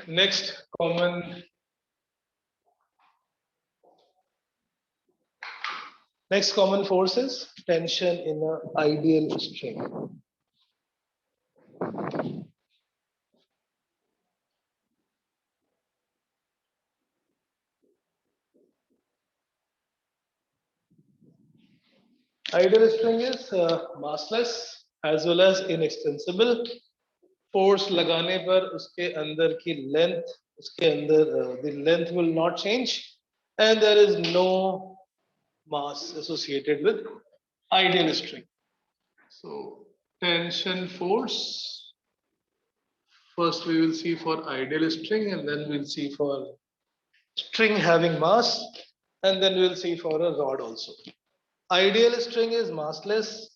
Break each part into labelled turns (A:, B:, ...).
A: Next common force is tension in an ideal string. Ideal string is massless as well as inextensible. Force लगाने पर उसके अंदर की length, उसके अंदर the length will not change, and there is no mass associated with ideal string. So tension force, first we will see for ideal string, and then we'll see for string having mass, and then we'll see for a rod also. Ideal string is massless.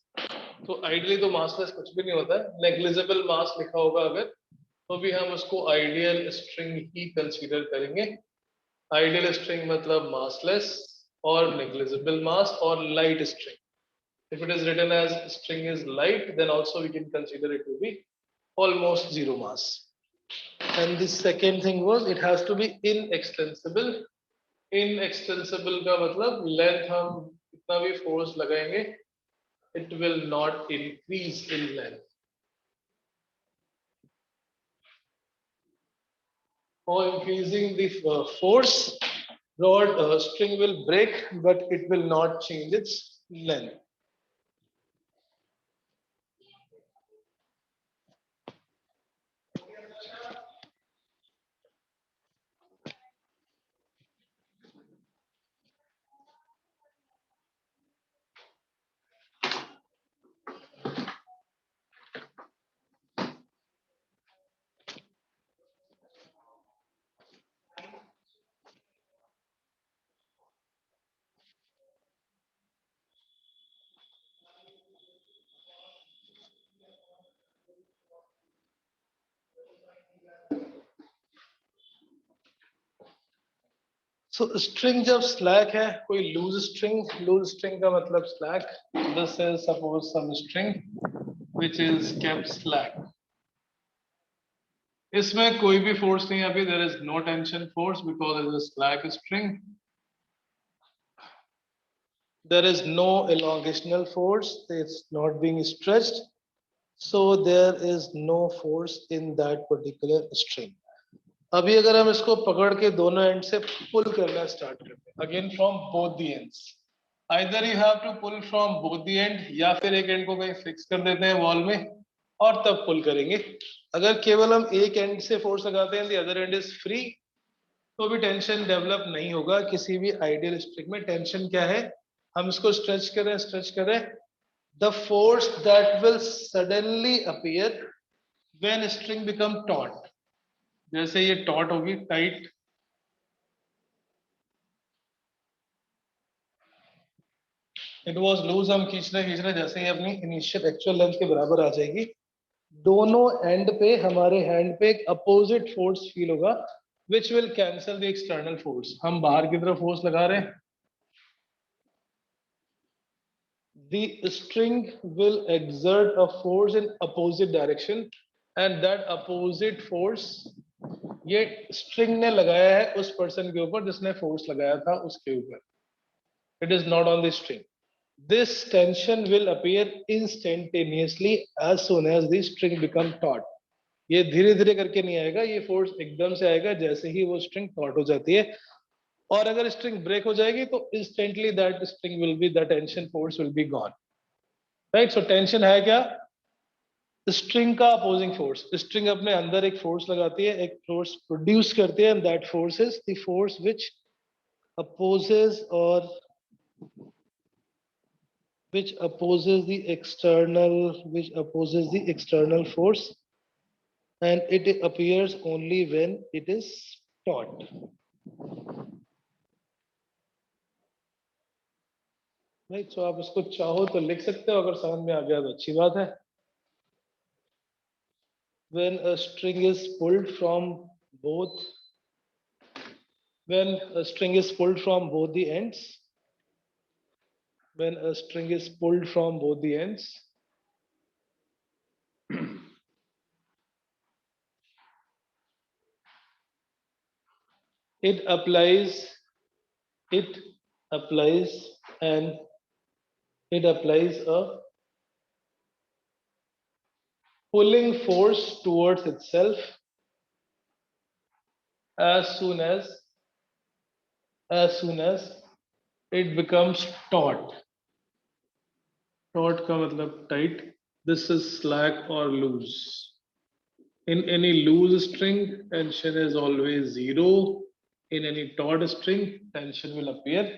A: तो ideally तो massless कुछ भी नहीं होता है, negligible mass लिखा होगा अगर, तो भी हम उसको आइडियल स्ट्रिंग ही कंसीडर करेंगे. आइडियल स्ट्रिंग मतलब मासलेस और नेग्लिजिबल मास और light string. If it is written as string is light, then also we can consider it to be almost zero mass. And the second thing was it has to be inextensible. Inextensible का मतलब length हम कितना भी force लगाएंगे, it will not increase in length. For increasing the force, rod string will break, but it will not change its length. So string जब slack है, कोई loose string का मतलब slack. This is suppose some string which is kept slack. इसमें कोई भी force नहीं है अभी. There is no tension force because it is a slack string. There is no elongational force. It's not being stretched. So there is no force in that particular string. अभी अगर हम इसको पकड़ के दोनों एंड से पुल करना स्टार्ट करते हैं, again from both the ends. Either you have to pull from both the end, या फिर एक एंड को कहीं फिक्स कर देते हैं वॉल में और तब पुल करेंगे. अगर केवल हम एक एंड से फोर्स लगाते हैं, the other and is free, तो भी टेंशन डेवलप नहीं होगा. किसी भी आइडियल स्ट्रिंग में टेंशन क्या है, हम इसको स्ट्रेच करें, the force that will suddenly appear when string become taught. जैसे ये टॉट होगी, टाइट, इट वाज लूज, हम खींच रहे, जैसे ये अपनी इनिशियल एक्चुअल लेंथ के बराबर आ जाएगी, दोनों एंड पे हमारे हैंड पे एक अपोजिट फोर्स फील होगा which will cancel the external force. हम बाहर की तरफ फोर्स लगा रहे हैं, the string will exert a force in opposite direction, and that opposite force ये string ने लगाया है उस person के ऊपर जिसने force लगाया था उसके ऊपर. It is not on the string. This tension will appear instantaneously as soon as the string become taut. ये धीरे धीरे करके नहीं आएगा, ये फोर्स एकदम से आएगा जैसे ही वो स्ट्रिंग टॉट हो जाती है. और अगर स्ट्रिंग ब्रेक हो जाएगी तो instantly that string will be, the tension force will be gone. Right. So tension है क्या, स्ट्रिंग का अपोजिंग फोर्स. स्ट्रिंग अपने अंदर एक फोर्स लगाती है, एक फोर्स प्रोड्यूस करती है, and that force is the force which opposes or which opposes the external force, and it appears only when it is taut. Right. So आप इसको चाहो तो लिख सकते हो, अगर समझ में आ गया तो अच्छी बात है. when a string is pulled from both when a string is pulled from both the ends when a string is pulled from both the ends, it applies it applies and it applies a pulling force towards itself as soon as as it becomes taut. Taut का मतलब tight. This is slack or loose. In any loose string, tension is always zero. In any taut string, tension will appear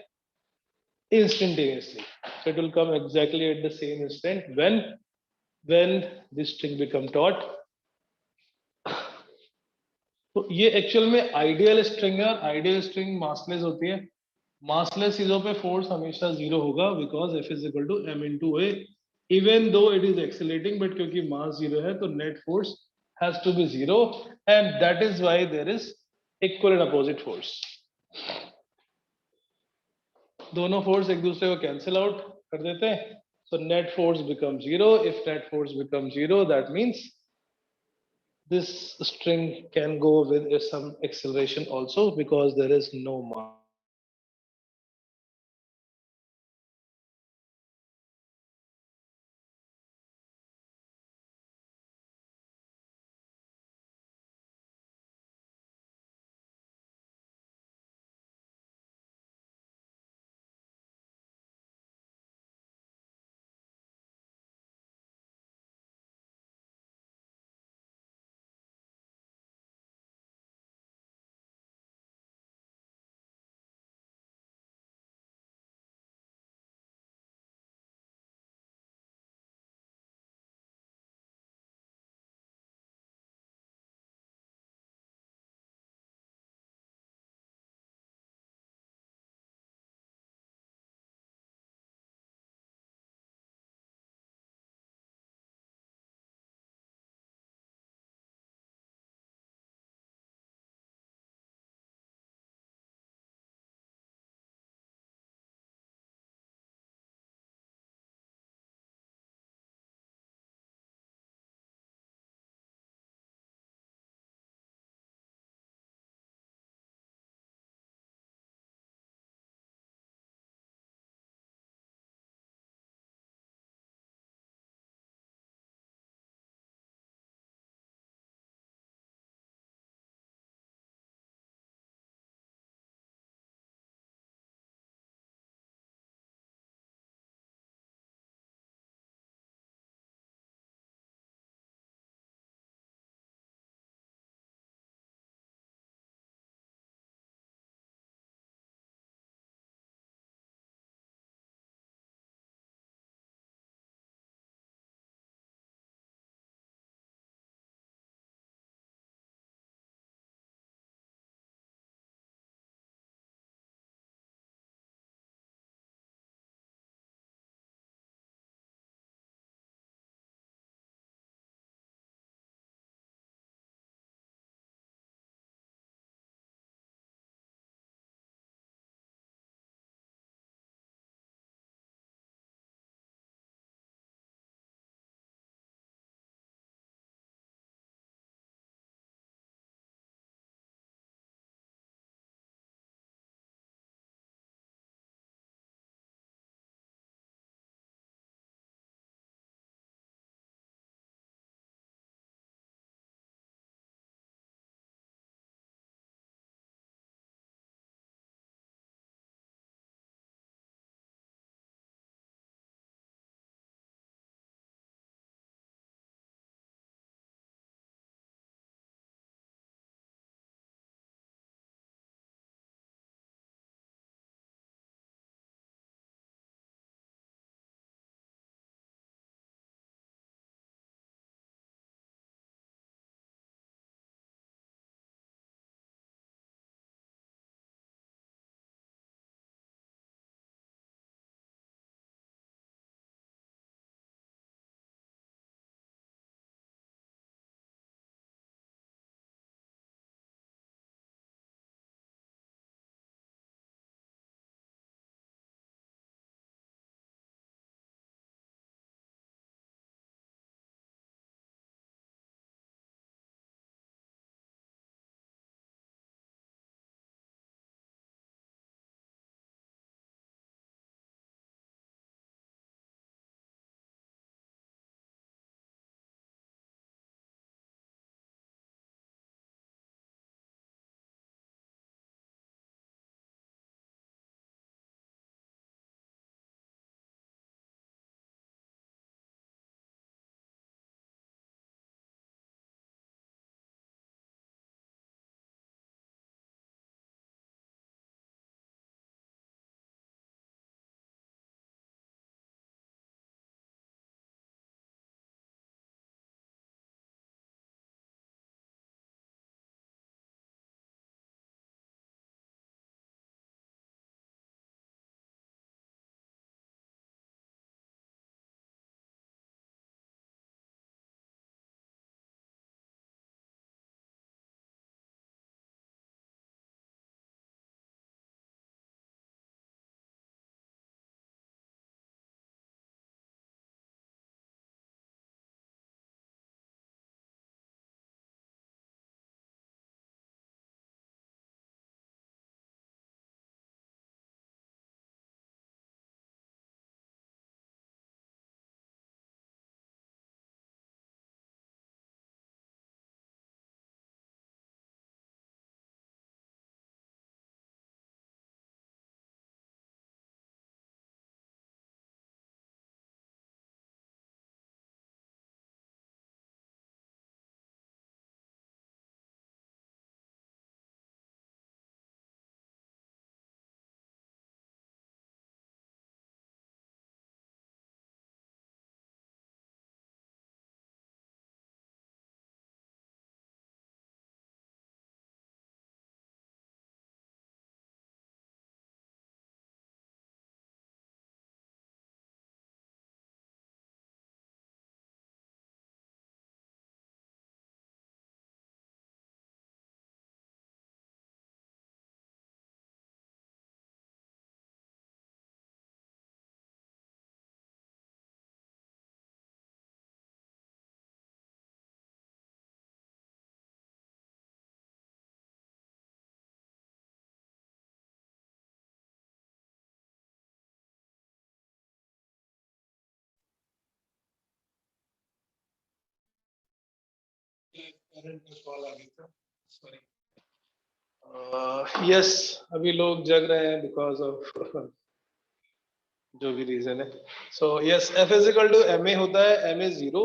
A: instantaneously. So it will come exactly at the same instant when this string become taut. तो ये actual में ideal string है. Ideal string massless होती है. Massless चीजों पे force हमेशा zero होगा because F is equal to M into A. Even though it is accelerating but क्योंकि मास जीरो है तो net force has to be zero and that is why there is equal and opposite force. दोनों force एक दूसरे को cancel out कर देते हैं. So net force become zero. If net force become zero that means this string can go with some acceleration also because there is no mass. Call आ गई था, सॉरी। यस, अभी लोग जग रहे हैं बिकॉज ऑफ जो भी रीजन है। So yes, F is equal to M A होता है, M is zero,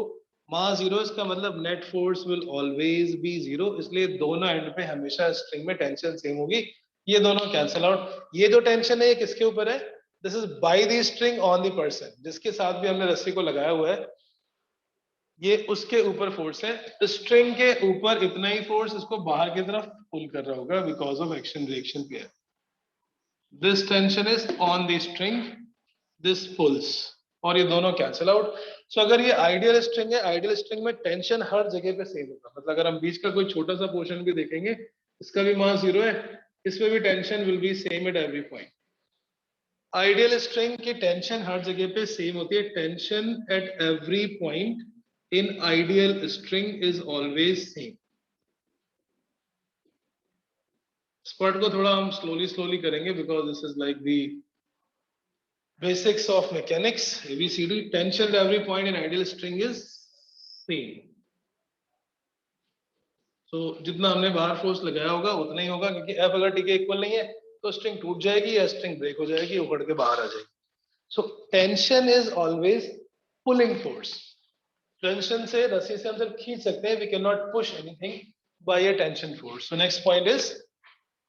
A: mass zero, इसका मतलब net force will always be zero, इसलिए दोनों एंड पे हमेशा स्ट्रिंग में टेंशन सेम होगी। ये दोनों कैंसिल आउट। ये जो टेंशन है ये किसके ऊपर है? This is by the string on the person, जिसके साथ भी हमने रस्सी को लगाया हुआ है, ये उसके ऊपर फोर्स है। स्ट्रिंग के ऊपर इतना ही फोर्स इसको बाहर की तरफ पुल कर रहा होगा because of action reaction pair. This tension is on the string, this pulls, और ये दोनों कैंसिल आउट। सो अगर ये आइडियल स्ट्रिंग है, आइडियल स्ट्रिंग में टेंशन हर जगह पे सेम होगा। मतलब अगर हम बीच का कोई छोटा सा पोर्शन भी देखेंगे, इसका भी मास जीरो है, इसमें भी tension will be same at every point. Ideal string की टेंशन हर जगह पे सेम होती है, tension at every point in ideal string is always same. इस पार्ट को थोड़ा हम स्लोली स्लोली करेंगे because this is like the basics of mechanics, ABCD. Tension at every point in ideal string is same. तो जितना हमने बाहर force लगाया होगा उतना ही होगा, क्योंकि एफ अगर टी के इक्वल नहीं है तो स्ट्रिंग टूट जाएगी या स्ट्रिंग ब्रेक हो जाएगी, उखड़ के बाहर आ जाएगी। So tension is always pulling force. Tension से, रस्सी से हम सिर्फ खींच सकते हैं, we can not push anything by a tension force. So next point is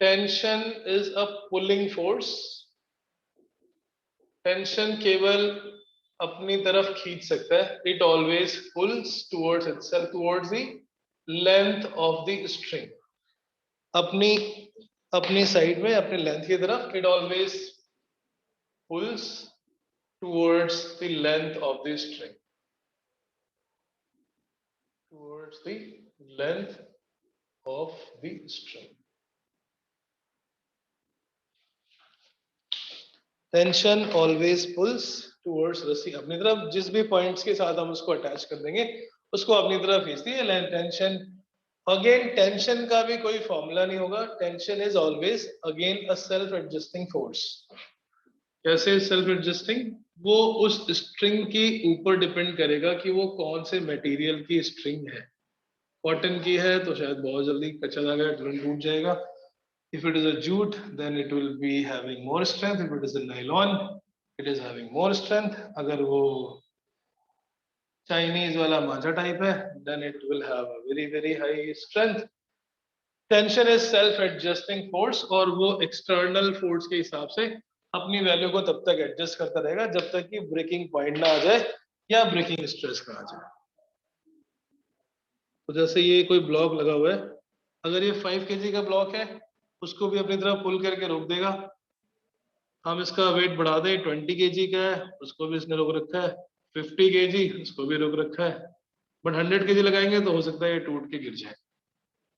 A: tension is a pulling force. Tension केवल अपनी तरफ खींच सकता है, it always pulls towards itself, towards the length of the string. अपनी अपनी साइड में, अपने लेंथ की तरफ, it always pulls towards the length of the string, towards the length of the string. Tension always pulls towards, रस्सी अपनी तरफ, जिस भी पॉइंट्स के साथ हम उसको अटैच कर देंगे उसको अपनी तरफ खींचती है टेंशन। अगेन टेंशन का भी कोई फॉर्मूला नहीं होगा, tension is always again a self adjusting force. कैसे सेल्फ एडजस्टिंग? वो उस स्ट्रिंग के ऊपर डिपेंड करेगा कि वो कौन से मटेरियल की स्ट्रिंग है। कॉटन की है तो शायद बहुत जल्दी कच्चा धागा तुरंत टूट जाएगा। If it is a jute, then it will be having more strength. If it is a nylon, it is having more strength. अगर वो चाइनीज वाला मांझा टाइप है, then it will have a very very high strength. Tension is self adjusting force, और वो external force के हिसाब से अपनी वैल्यू को तब तक एडजस्ट करता रहेगा जब तक कि ब्रेकिंग पॉइंट ना आ जाए या ब्रेकिंग स्ट्रेस ना आ जाए। तो जैसे ये कोई ब्लॉक लगा हुआ है, अगर ये 5 kg का ब्लॉक है, उसको भी अपनी तरफ पुल करके रोक देगा। हम इसका वेट बढ़ा दें, 20 kg का है, उसको भी इसने रोक रखा है, 50 kg उसको भी रोक रखा है, बट 100 kg लगाएंगे तो हो सकता है ये टूट के गिर जाए।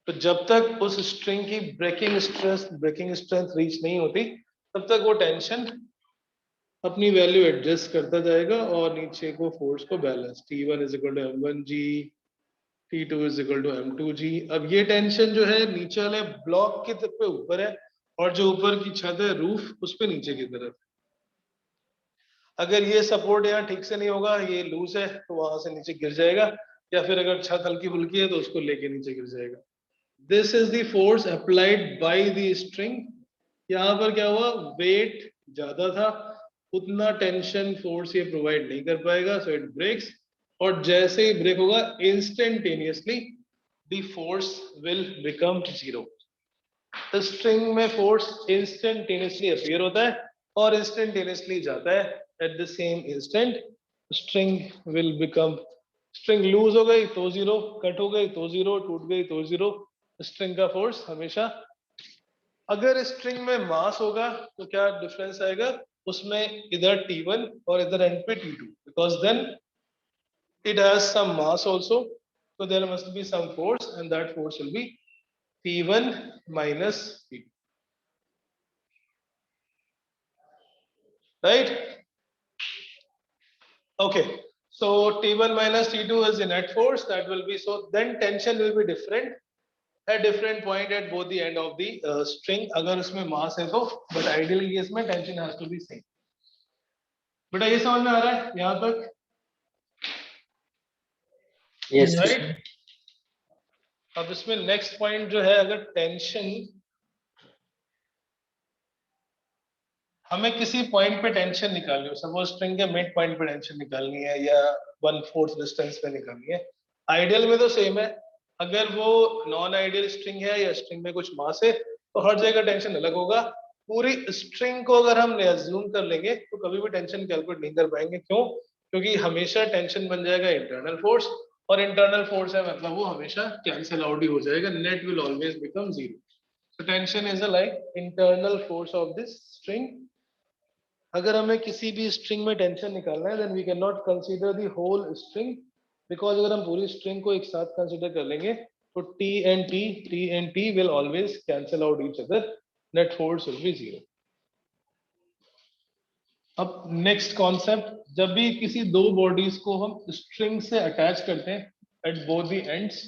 A: तो जब तक उस स्ट्रिंग की ब्रेकिंग स्ट्रेंथ रीच नहीं होती, तब तक वो टेंशन अपनी वैल्यू एडजस्ट करता जाएगा और नीचे को फोर्स को balance, T1 is equal to M1G, T2 is equal to M2G। अब ये टेंशन जो है नीचे वाले ब्लॉक के पे ऊपर है, और जो ऊपर की छत है, रूफ, उस पे नीचे की तरफ। अगर ये सपोर्ट यहाँ ठीक से नहीं होगा, ये लूज है, तो वहां से नीचे गिर जाएगा, या फिर अगर छत हल्की फुल्की है तो उसको लेके नीचे गिर जाएगा। This is the force applied by the string. यहाँ पर क्या हुआ, वेट ज्यादा था, उतना टेंशन फोर्स ये प्रोवाइड नहीं कर पाएगा, सो इट ब्रेक्स। और जैसे ही ब्रेक होगा, instantaneously the force will become zero. String में फोर्स इंस्टेंटेनियसली अपीयर होता है और इंस्टेंटेनियसली जाता है। At the same instant string will become, string loose हो गई तो जीरो, कट हो गई तो जीरो, टूट गई तो जीरो। स्ट्रिंग का फोर्स हमेशा, अगर स्ट्रिंग में मास होगा तो क्या डिफरेंस आएगा उसमें, इधर T1 और इधर एंड पे T2, because then it has some mass also, so there must be some force and that force will be T1 minus T2, right? Okay, so T1 minus T2 is the net force that will be, so then tension will be different at different point at both the end of the string, अगर उसमें मास है तो, but ideal case में tension has to be same। बेटा ये समझ में आ रहा है यहाँ तक?
B: Yes.
A: Right? अब इसमें नेक्स्ट पॉइंट जो है, अगर टेंशन, हमें किसी पॉइंट पे टेंशन निकालनी हो, सपोज स्ट्रिंग के मिड पॉइंट पे टेंशन निकालनी है या 1/4 डिस्टेंस पे निकालनी है, आइडियल में तो सेम है। अगर वो नॉन आइडियल स्ट्रिंग है या स्ट्रिंग में कुछ मास है तो हर जगह टेंशन अलग होगा। पूरी स्ट्रिंग को अगर हम अज्यूम कर लेंगे तो कभी भी टेंशन कैलकुलेट नहीं कर पाएंगे। क्यों? क्योंकि हमेशा टेंशन बन जाएगा इंटरनल फोर्स, और इंटरनल फोर्स है मतलब वो हमेशा कैंसिल आउट ही हो जाएगा, net will always become zero. So tension is a like internal force of this string. अगर हमें किसी भी स्ट्रिंग में टेंशन निकालना है then we can not consider the whole string, because अगर हम पूरी स्ट्रिंग को एक साथ कंसीडर कर लेंगे तो T and T will always cancel out each other, net force will be zero. अब नेक्स्ट कॉन्सेप्ट, जब भी किसी दो बॉडीज को हम स्ट्रिंग से अटैच करते हैं at both the ends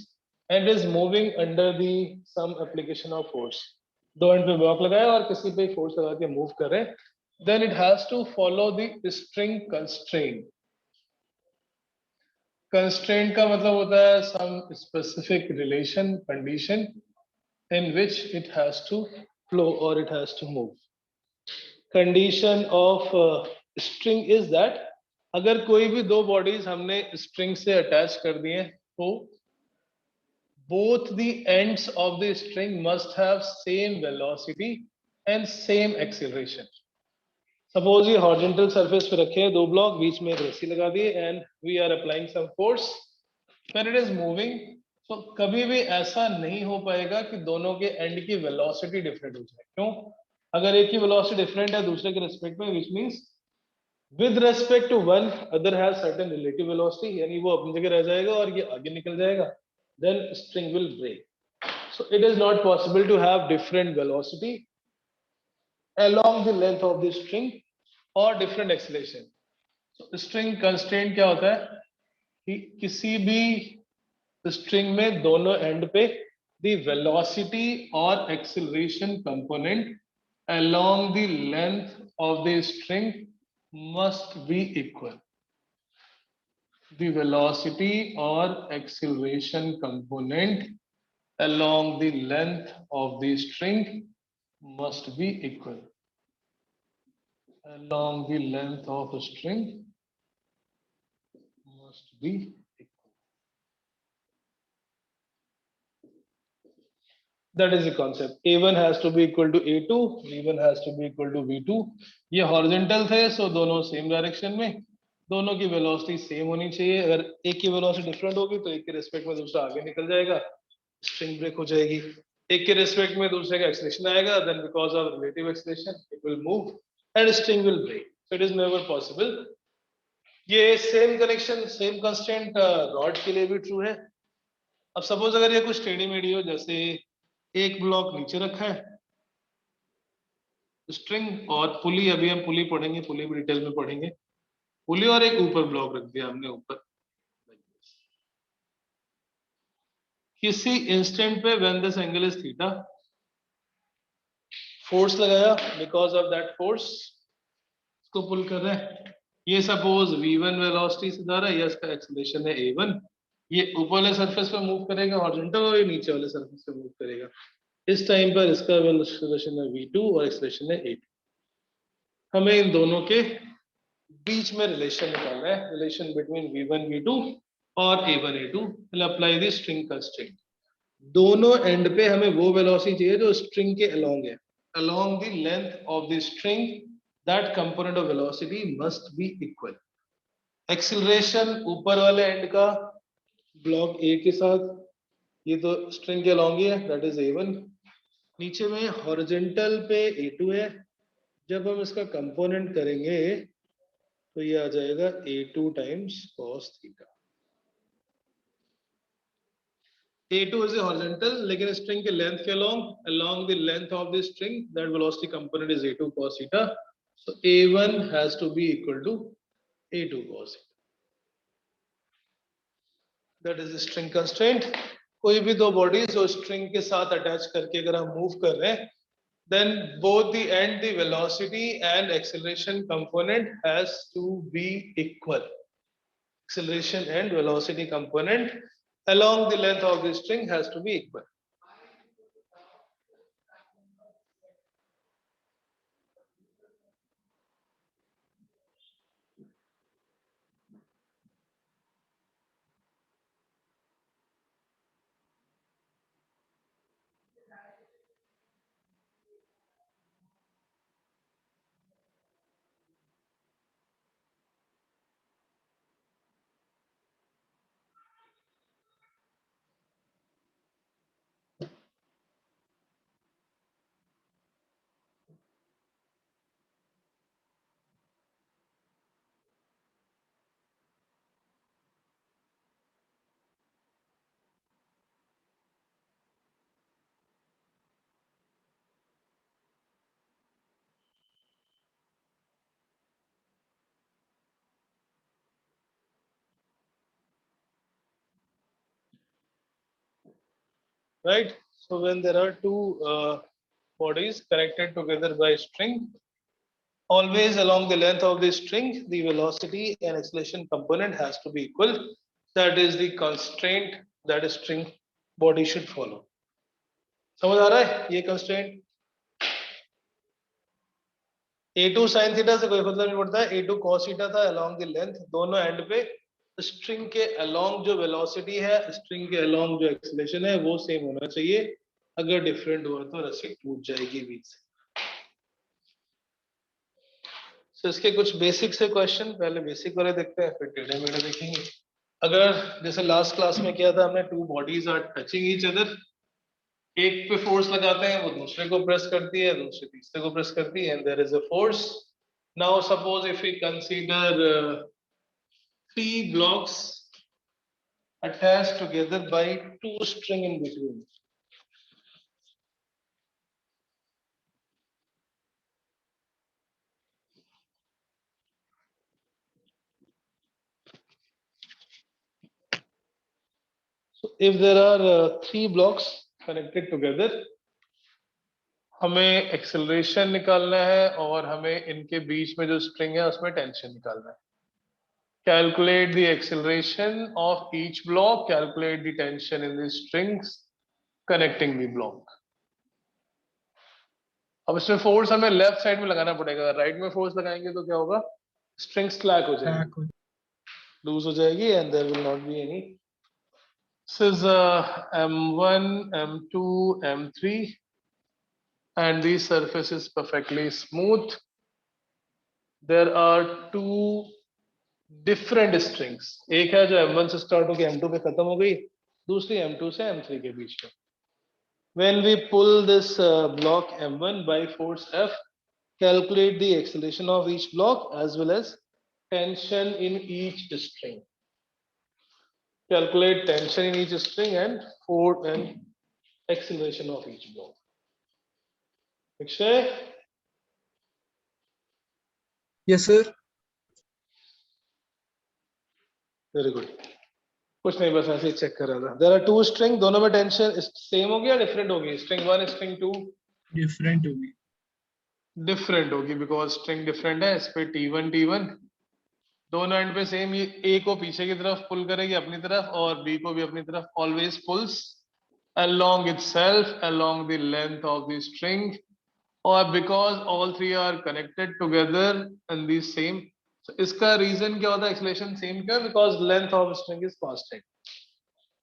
A: end is moving under the some application of force, दो एंड पे ब्लॉक लगाया और किसी पे फोर्स लगा के मूव कर रहे हैं, then it has to follow the string constraint. Constraint का मतलब होता है some specific relation, condition in which it has to flow or it has to move. Condition of string is that अगर कोई भी दो bodies हमने string से attach कर दिए तो both the ends of the string must have same velocity and same acceleration. Suppose ये हॉरिजॉन्टल सरफेस पे रखे हैं दो ब्लॉक, बीच में एक रस्सी लगा दी and we are applying some force when it is moving. तो कभी भी ऐसा नहीं हो पाएगा कि दोनों के एंड की वेलोसिटी डिफरेंट हो जाए। क्यों? अगर एक की वेलोसिटी डिफरेंट है दूसरे के रिस्पेक्ट में, which means with respect to one other has certain relative velocity, यानी वो अपनी जगह रह जाएगा और ये आगे निकल जाएगा, then string will break. So it is not possible to have different velocity along the length of the string or different acceleration. So string constraint क्या होता है कि किसी भी string में दोनों end पे the velocity or acceleration component along the length of the string must be equal. The velocity or acceleration component along the length of the string must be equal. Along the length of a string must be equal. That is the concept. A1 has to be equal to A2, V1 has to be equal to V2. ये horizontal थे, सो दोनों same direction में, दोनों की velocity same होनी चाहिए। अगर एक की वेलोसिटी डिफरेंट होगी तो एक के रिस्पेक्ट में दूसरा आगे निकल जाएगा, स्ट्रिंग ब्रेक हो जाएगी। एक के रिस्पेक्ट में दूसरे का एक्सेलेरेशन आएगा, then because of relative acceleration it will move and string will break. So it is never possible. ये same connection, same constant rod के लिए भी ट्रू है। अब सपोज अगर ये कुछ टेढ़ी मेढ़ी हो, जैसे एक ब्लॉक नीचे रखा है स्ट्रिंग और पुली, अभी हम पुली पढ़ेंगे, पुली भी डिटेल में पढ़ेंगे, पुली और एक ऊपर ब्लॉक रख दिया हमने ऊपर। किसी इंस्टेंट पे when this angle is theta, force लगाया, बिकॉज ऑफ दैट फोर्स इसको पुल कर रहे हैं। ये सपोज v1 वेलोसिटी से जा रहा है या इसका एक्सेलरेशन है a1, ये ऊपर वाले सरफेस पे मूव करेगा हॉरिजॉन्टल और ये नीचे वाले सरफेस पे मूव करेगा। इस टाइम पर इसका एक्सेलरेशन है v2 और एक्सेलरेशन है a2। हमें इन दोनों के बीच में रिलेशन निकालना है, रिलेशन बिटवीन v1 v2 और a1 a2। Will apply the string constraint. दोनों एंड पे हमें वो वेलोसिटी चाहिए जो स्ट्रिंग के अलोंग है, along the length of the string that component of velocity must be equal. Acceleration ऊपर वाले एंड का ब्लॉक ए के साथ, ये तो स्ट्रिंग के अलॉन्ग ही है, दैट इज a1। नीचे में हॉरिजॉन्टल पे a2 है। जब हम इसका कंपोनेंट करेंगे तो ये आ जाएगा a2 times cos theta. a2 is a horizontal, लेकिन स्ट्रिंग के लेंथ के along the length of the string that velocity component is a2 cos theta. So a1 has to be equal to a2 cos theta. That is the string constraint. कोई भी दो bodies जो string के साथ attach करके अगर हम move कर रहे हैं, then both the end the velocity and acceleration component has to be equal. Acceleration and velocity component along the length of the string has to be equal. Right? So when there are two bodies connected together by string, always along the length of the string, the velocity and acceleration component has to be equal. That is the constraint that a string body should follow. समझ आ रहा है ये constraint? A2 sin theta से कोई मतलब नहीं पड़ता है, A2 cos थीटा था along the length, दोनों एंड पे स्ट्रिंग के along जो वेलोसिटी है, स्ट्रिंग के along जो एक्सेलरेशन है वो सेम होना चाहिए. अगर डिफरेंट हुआ तो रस्सी टूट जाएगी बीच से. तो इसके कुछ बेसिक से क्वेश्चन, पहले बेसिक वाले देखते हैं फिर टेढ़े मेढ़े देखेंगे. अगर जैसे लास्ट क्लास में किया था हमने, two bodies are touching each other, एक पे फोर्स लगाते हैं वो दूसरे को प्रेस करती है, दूसरे तीसरे को प्रेस करती है, and there is a force. Now suppose if we consider three blocks attached together by two string in between. So if there are three blocks connected together, हमें एक्सेलरेशन निकालना है और हमें इनके बीच में जो स्ट्रिंग है उसमें टेंशन निकालना है. Calculate the acceleration of each block, calculate the tension in the strings connecting the block. अब इसमें फोर्स हमें लेफ्ट साइड में लगाना पड़ेगा. राइट में फोर्स लगाएंगे तो क्या होगा, स्ट्रिंग स्लैक हो जाएगी, लूज हो जाएगी, and there will not be any. This is M1, M2, M3, and the surface is perfectly smooth. There are two different strings. एक है जो M1 से स्टार्ट होकर M2 पे खत्म हो गई, दूसरी M2 से M3 के बीच में. When we pull this block M1 by force F, calculate the acceleration of each block as well as tension in each string. Calculate tension in each string and force and acceleration of each block. Akshay?
B: Yes, sir.
A: Very good. कुछ नहीं, बस ऐसे ही check कर रहा था. There are two string, दोनों में tension same होगी या डिफरेंट होगी? String 1, string 2
B: डिफरेंट होगी.
A: डिफरेंट होगी बिकॉज स्ट्रिंग डिफरेंट है. इस पे T1 दोनों एंड पे सेम. ये ए को पीछे की तरफ पुल करेगी अपनी तरफ और बी को भी अपनी तरफ. Always pulls along itself along the length of the string, or because all three are connected together in the same. So इसका रीजन क्या होता है एक्सेलरेशन सेम क्यों? Because length of string is constant.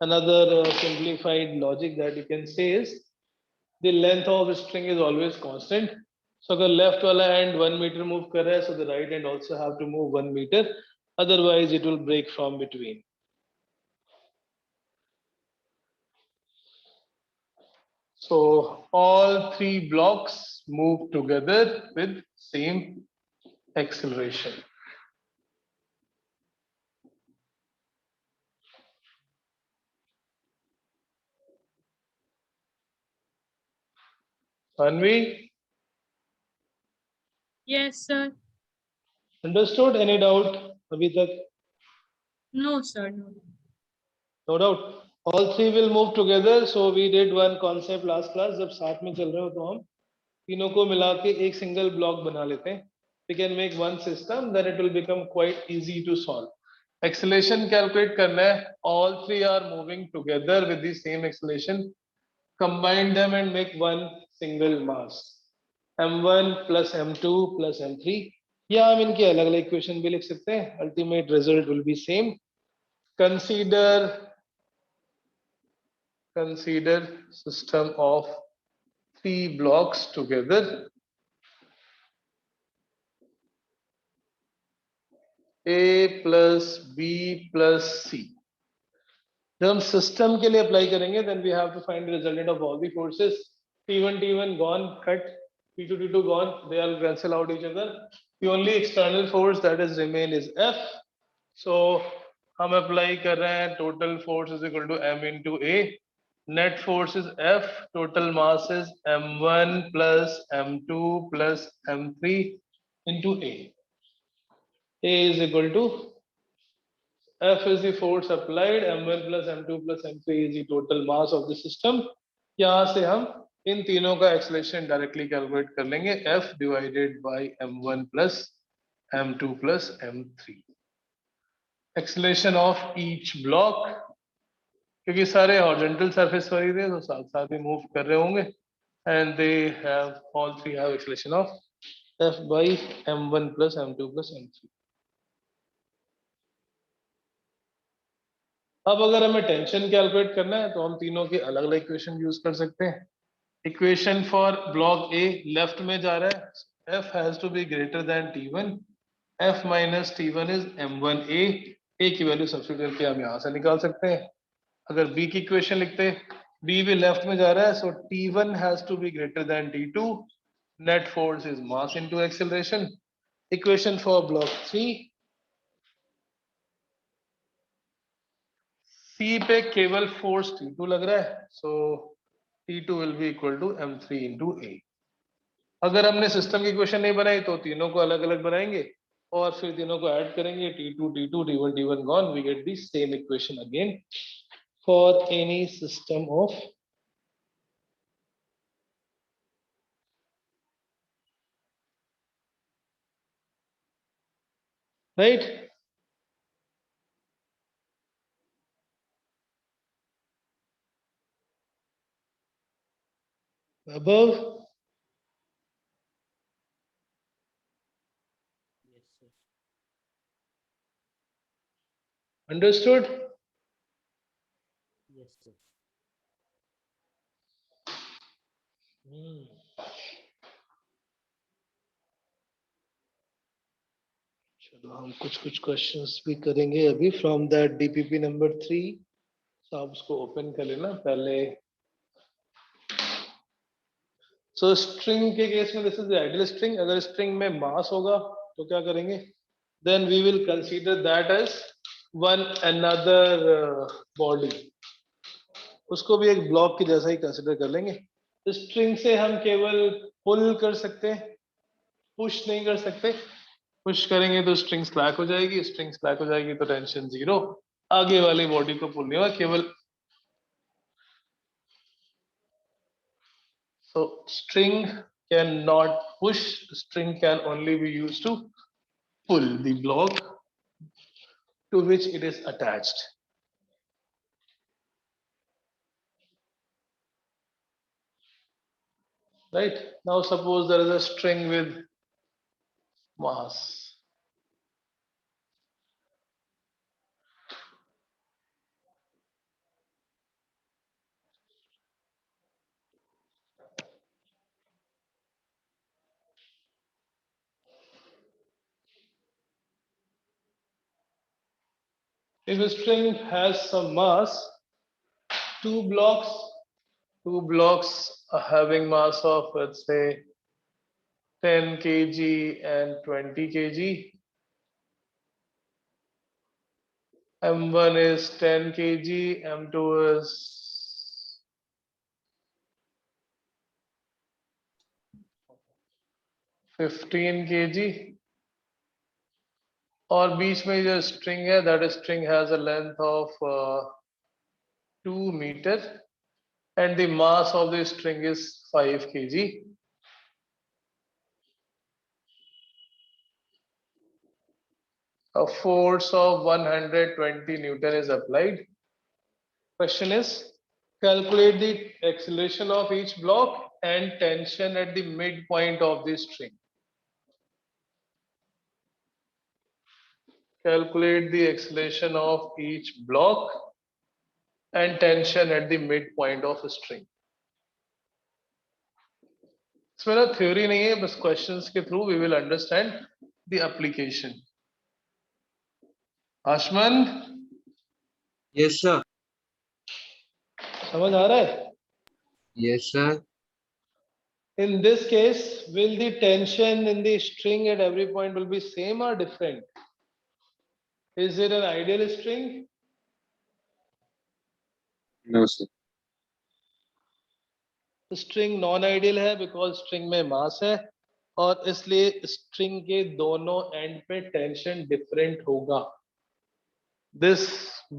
A: Another simplified logic that you can say is the length of string is always constant. So अगर left वाला end 1 meter move कर रहा है, so the right end also have to move 1 meter, otherwise it will break from between. So all three blocks move together with same acceleration. Anvi?
C: Yes, sir.
A: Understood? Any doubt abhi tak?
C: No, sir. No.
A: No doubt. All three will move together. So we did one concept last class. जब साथ में चल रहे हो तो हम तीनों को मिला के एक सिंगल ब्लॉक बना लेते हैं. We can make one system, then it will become quite easy to solve. Acceleration calculate करना है. All three are moving together with the same acceleration. Combine them and make one single mass. M1 plus M2 plus M3. या हम इनके अलग अलग equation भी लिख सकते हैं. Ultimate result will be same. Consider system of three blocks together. A plus B plus C. जब हम सिस्टम के लिए अप्लाई करेंगे then we have to find the resultant of all the forces. T1 gone, cut. T2 gone, they all cancel out each other. The only external force that is remain is F. So हम apply कर रहे हैं total force is equal to M into A. Net force is F. Total mass is M1 plus M2 plus M3 into A. A is equal to F is the force applied, M1 plus M2 plus M3 is the total mass of the system. यहाँ से हम इन तीनों का acceleration directly calculate कर लेंगे. F divided by M1 plus M2 plus M3. Acceleration of each block, क्योंकि सारे horizontal surface पर ही थे तो साथ साथ ही move कर रहे होंगे, and they have all three have acceleration of F by M1 plus M2 plus M3. अब अगर हमें टेंशन कैलकुलेट करना है तो हम तीनों के अलग अलग इक्वेशन यूज कर सकते हैं. Equation for block A left में जा रहा है. F has to be greater than T1. F minus T1 is M1A. A की वैल्यू सब्स्टिट्यूट करके हम यहां से निकाल सकते हैं. अगर B की इक्वेशन लिखते हैं, B भी लेफ्ट में जा रहा है, so T1 has to be greater than T2. Net force is mass into acceleration. Equation for block 3, C पे केवल फोर्स T2 लग रहा है, so T2 will be equal to M3 into A. अगर हमने सिस्टम की इक्वेशन नहीं बनाई तो तीनों को अलग अलग बनाएंगे और फिर तीनों को ऐड करेंगे. T2 T2 T1 T1 gone, we get the same equation again for any system of right. above
D: Yes, sir.
A: understood.
D: Yes, sir.
A: चलो हम कुछ क्वेश्चंस भी करेंगे अभी फ्रॉम दैट डीपीपी नंबर 3. तो आप उसको ओपन कर लेना पहले. सो स्ट्रिंग के केस में this is the ideal string. अगर स्ट्रिंग में मास होगा तो क्या करेंगे, then we will consider that as one another body. उसको भी एक ब्लॉक की जैसा ही कंसीडर कर लेंगे. स्ट्रिंग से हम केवल पुल कर सकते हैं, पुश नहीं कर सकते. पुश करेंगे तो स्ट्रिंग स्लैक हो जाएगी, स्ट्रिंग स्लैक हो जाएगी तो टेंशन जीरो. आगे वाली बॉडी को पुल नहीं होगा, केवल so string cannot push, string can only be used to pull the block to which it is attached. Right, now suppose there is a string with mass. If a string has some mass, two blocks are having mass of, let's say, 10 kg and 20 kg. M1 is 10 kg, M2 is 15 kg. और बीच में जो string है, that string has a length of 2 metre and the mass of the string is 5 kg. a force of 120 Newton is applied. Question is, calculate the acceleration of each block and tension at the midpoint of the string. Calculate the acceleration of each block and tension at the midpoint of a string. इसमें ना theory नहीं है, बस questions के through we will understand the application. आशमन,
D: Yes, sir.
A: समझ आ रहा है?
D: Yes, sir.
A: In this case, will the tension in the string at every point will be same or different? Is it an ideal string?
D: No, sir.
A: String non ideal है because string में मास है और इसलिए string के दोनों end पे tension different होगा. This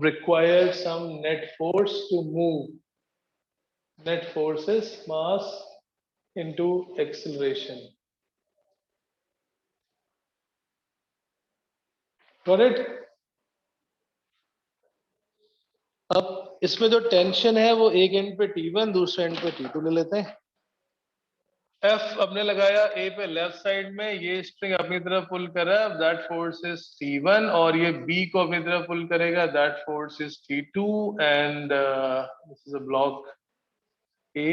A: requires some net force to move. Net force is mass into acceleration. Got it? अब इसमें जो टेंशन है वो एक एंड पे T1, दूसरे एंड पे T2 ले लेते हैं. F अपने लगाया A पे लेफ्ट साइड में, ये स्ट्रिंग अपनी तरफ पुल कर रहा है, दैट फोर्स इज T1, और ये B को अपनी तरफ पुल करेगा, that force is T2, and this is a block A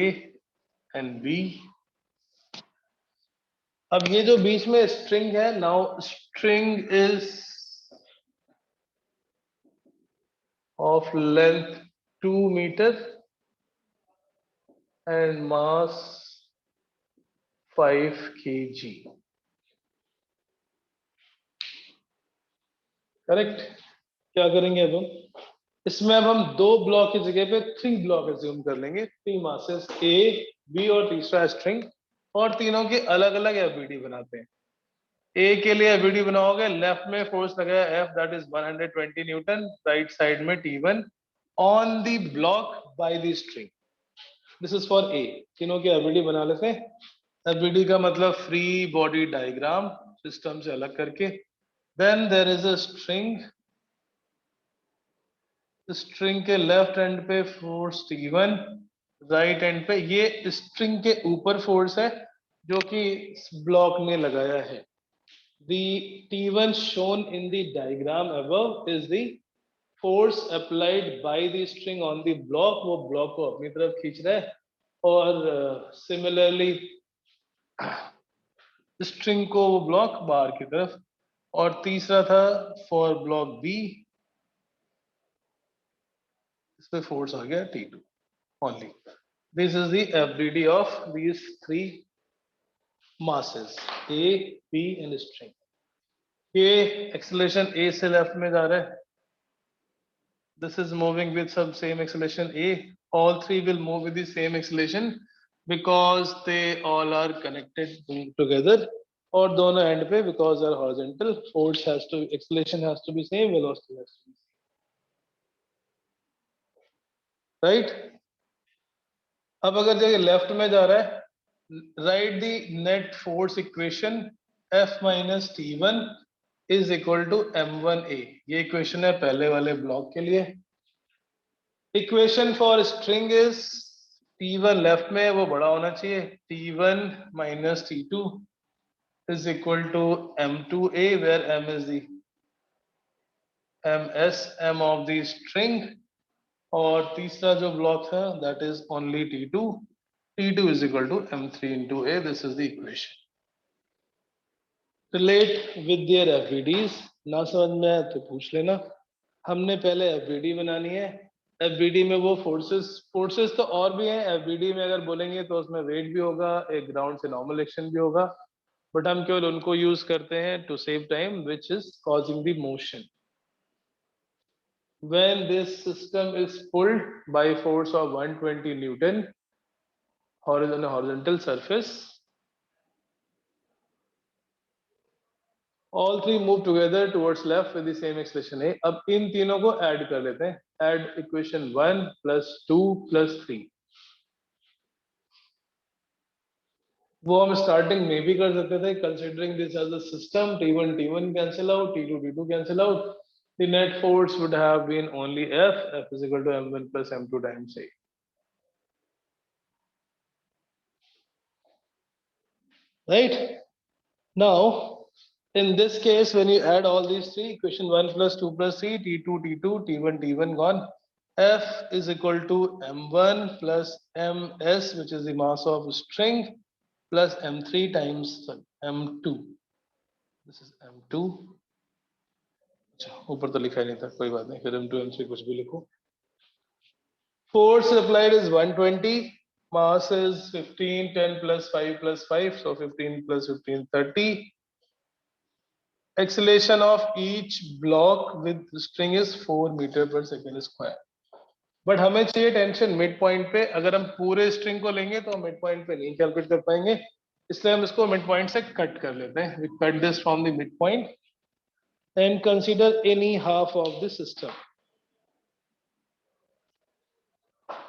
A: and B. अब ये जो बीच में स्ट्रिंग है, now string is of length 2 meter and mass 5 kg. Correct? क्या करेंगे अब हम इसमें? अब हम 2 ब्लॉक की जगह पे 3 ब्लॉक एज्यूम कर लेंगे. 3 मासेस A, B और तीसरा स्ट्रिंग, और तीनों के अलग अलग एफबीडी बनाते हैं. A के लिए एफबीडी बनाओगे, लेफ्ट में फोर्स लगाया F, that is 120 Newton, right side में T1 on the block by the string. This is for A. तीनों के एफबीडी बना लेते हैं. एफबीडी का मतलब फ्री बॉडी डायग्राम, सिस्टम से अलग करके. Then there is a string. String के लेफ्ट एंड पे फोर्स T1, राइट एंड पे ये स्ट्रिंग के ऊपर फोर्स है जो कि ब्लॉक ने लगाया है. The T1 shown in the diagram above is the force applied by the string on the block. वो ब्लॉक को अपनी तरफ खींच रहा है, और सिमिलरली स्ट्रिंग को वो ब्लॉक बाहर की तरफ. और तीसरा था फॉर ब्लॉक B, इस पे फोर्स आ गया T2 only. This is the FBD of these 3 masses A, B and string. ये एक्सेलरेशन A से लेफ्ट में जा रहा है. This is moving with some same acceleration A. All 3 will move with the same acceleration because they all are connected together. और दोनों end पे because they are horizontal, force has to, acceleration has to be same, velocity has to be same. Right? अब अगर जगह left में जा रहा है, write the net force equation F minus T1 is equal to M1A. ये equation है पहले वाले ब्लॉक के लिए. Equation for string is T1 left में वो बड़ा होना चाहिए, T1 minus T2 is equal to M2A, where M is the M of the string, और तीसरा जो ब्लॉक है that is only T2. T2 is equal to M3 into A. This is the equation. Relate with their FBDs. ना समझ में आए तो पूछ लेना. हमने पहले FBD बनानी है. FBD में वो फोर्सेस तो और भी हैं. FBD में अगर बोलेंगे तो उसमें वेट भी होगा, एक ग्राउंड से नॉर्मल एक्शन भी होगा, बट हम केवल उनको यूज करते हैं to save time, which is causing the motion. When this system is pulled by force of 120 Newton on a horizontal surface, all 3 move together towards left with the same acceleration A. अब इन तीनों को add कर लेते हैं. Add equation 1 plus 2 plus 3. वो हम starting में भी कर सकते थे, considering this as a system, T1 cancel out, T2 cancel out, the net force would have been only F is equal to m1 plus m2 times A. Right? Now, in this case, when you add all these three, equation 1 plus 2 plus 3, T2, T1 gone, F is equal to m1 plus ms, which is the mass of string, plus m3 times m2. This is m2. अच्छा, ऊपर तो लिखा ही नहीं था, कोई बात नहीं, फिर m2 m3 कुछ भी लिखो. Force applied is 120, mass is 15, 10 plus 5 plus 5, so 15 plus 15, 30. Acceleration of each block with string is 4 meter per second square. But हमें चाहिए टेंशन मिड पॉइंट पे. अगर हम पूरे स्ट्रिंग को लेंगे तो हम मिड पॉइंट पे नहीं कैलकुलेट कर पाएंगे, इसलिए हम इसको मिड पॉइंट से कट कर लेते हैं. We cut this from the mid point and consider any half of the system.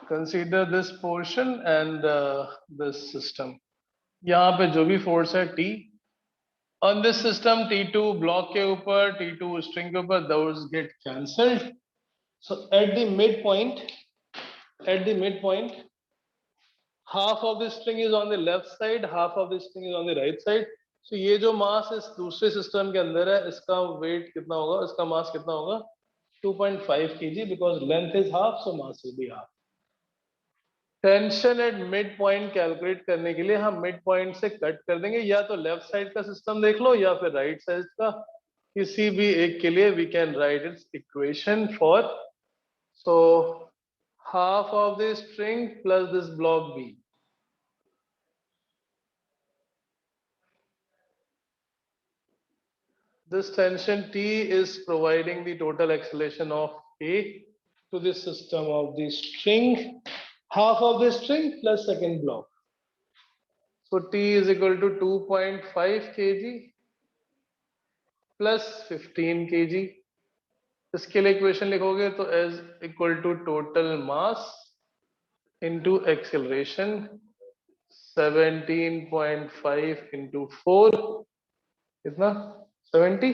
A: Consider this portion and this system. यहाँ पे जो भी फोर्स है T on this system, T2 block के ऊपर, T2 string के ऊपर, those get cancelled. So at the midpoint, half of the string is on the left side, half of the string is on the right side. So ये जो मास इस दूसरे system के अंदर है, इसका वेट कितना होगा, इसका मास कितना होगा, 2.5 kg, because length is half, so mass will be half. Tension at mid point calculate करने के लिए हम मिड पॉइंट से कट कर देंगे. या तो लेफ्ट साइड का सिस्टम देख लो या फिर राइट साइड का, किसी भी एक के लिए we can write its equation for. So half of the string plus this block B. This tension T is providing the total acceleration of A to the system of the string, half of the string plus second block. So T is equal to 2.5 kg plus 15 kg. इसके लिए equation लिखोगे तो as equal to total mass into acceleration 17.5 into 4, कितना 70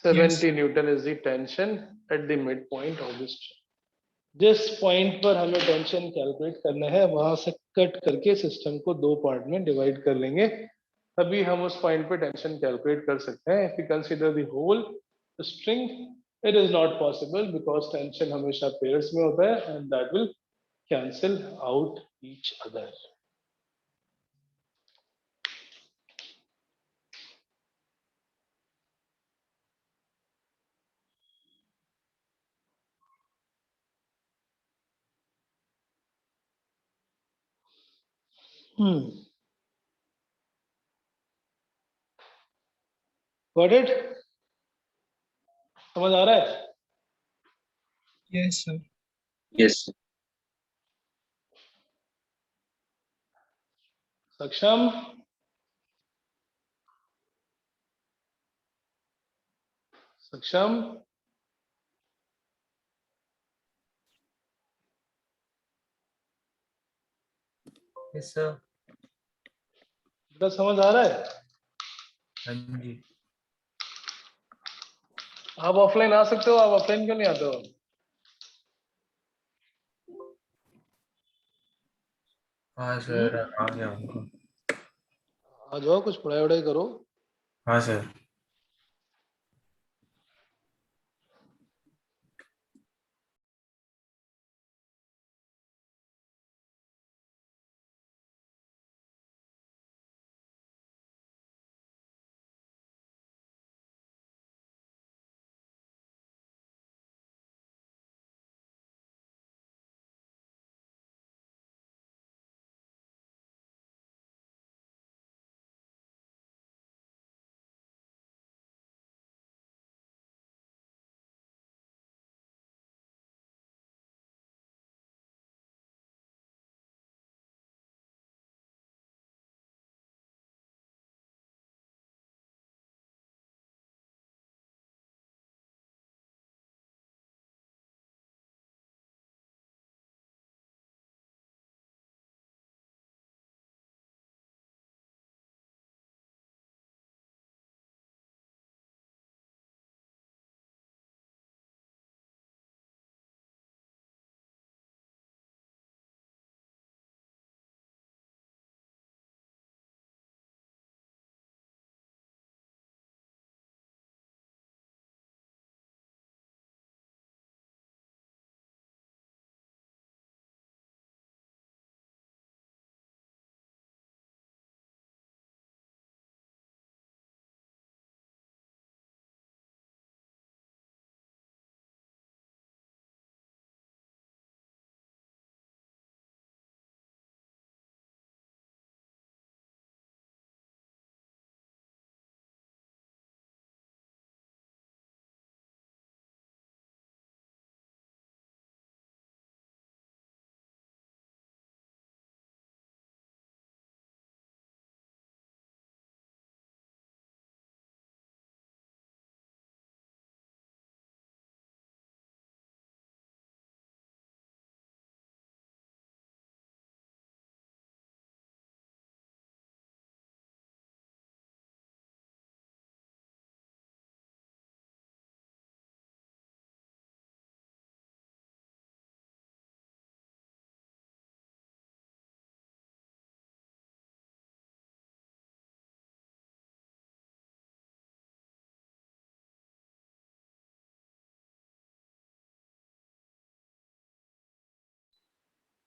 A: 70 Newton is the tension at the midpoint of this string. जिस point पर हमें tension calculate करना है वहां से कट करके सिस्टम को दो पार्ट में डिवाइड कर लेंगे, तभी हम उस पॉइंट पे टेंशन कैलकुलेट कर सकते हैं. If you consider the whole string, it is not possible because tension हमेशा पेयर्स में होता है and that will cancel out each other. Got it? समझ आ रहा है?
B: Yes, sir.
D: Yes, sir.
A: सक्षम? सक्षम?
E: Yes, sir.
A: बेटा समझ आ रहा है?
E: हाँ जी.
A: आप ऑफलाइन आ सकते हो, आप ऑफलाइन क्यों नहीं आते हो?
E: हाँ सर, आ गया हूँ.
A: आ जाओ, कुछ पढ़ाई वढ़ाई करो.
E: हाँ सर.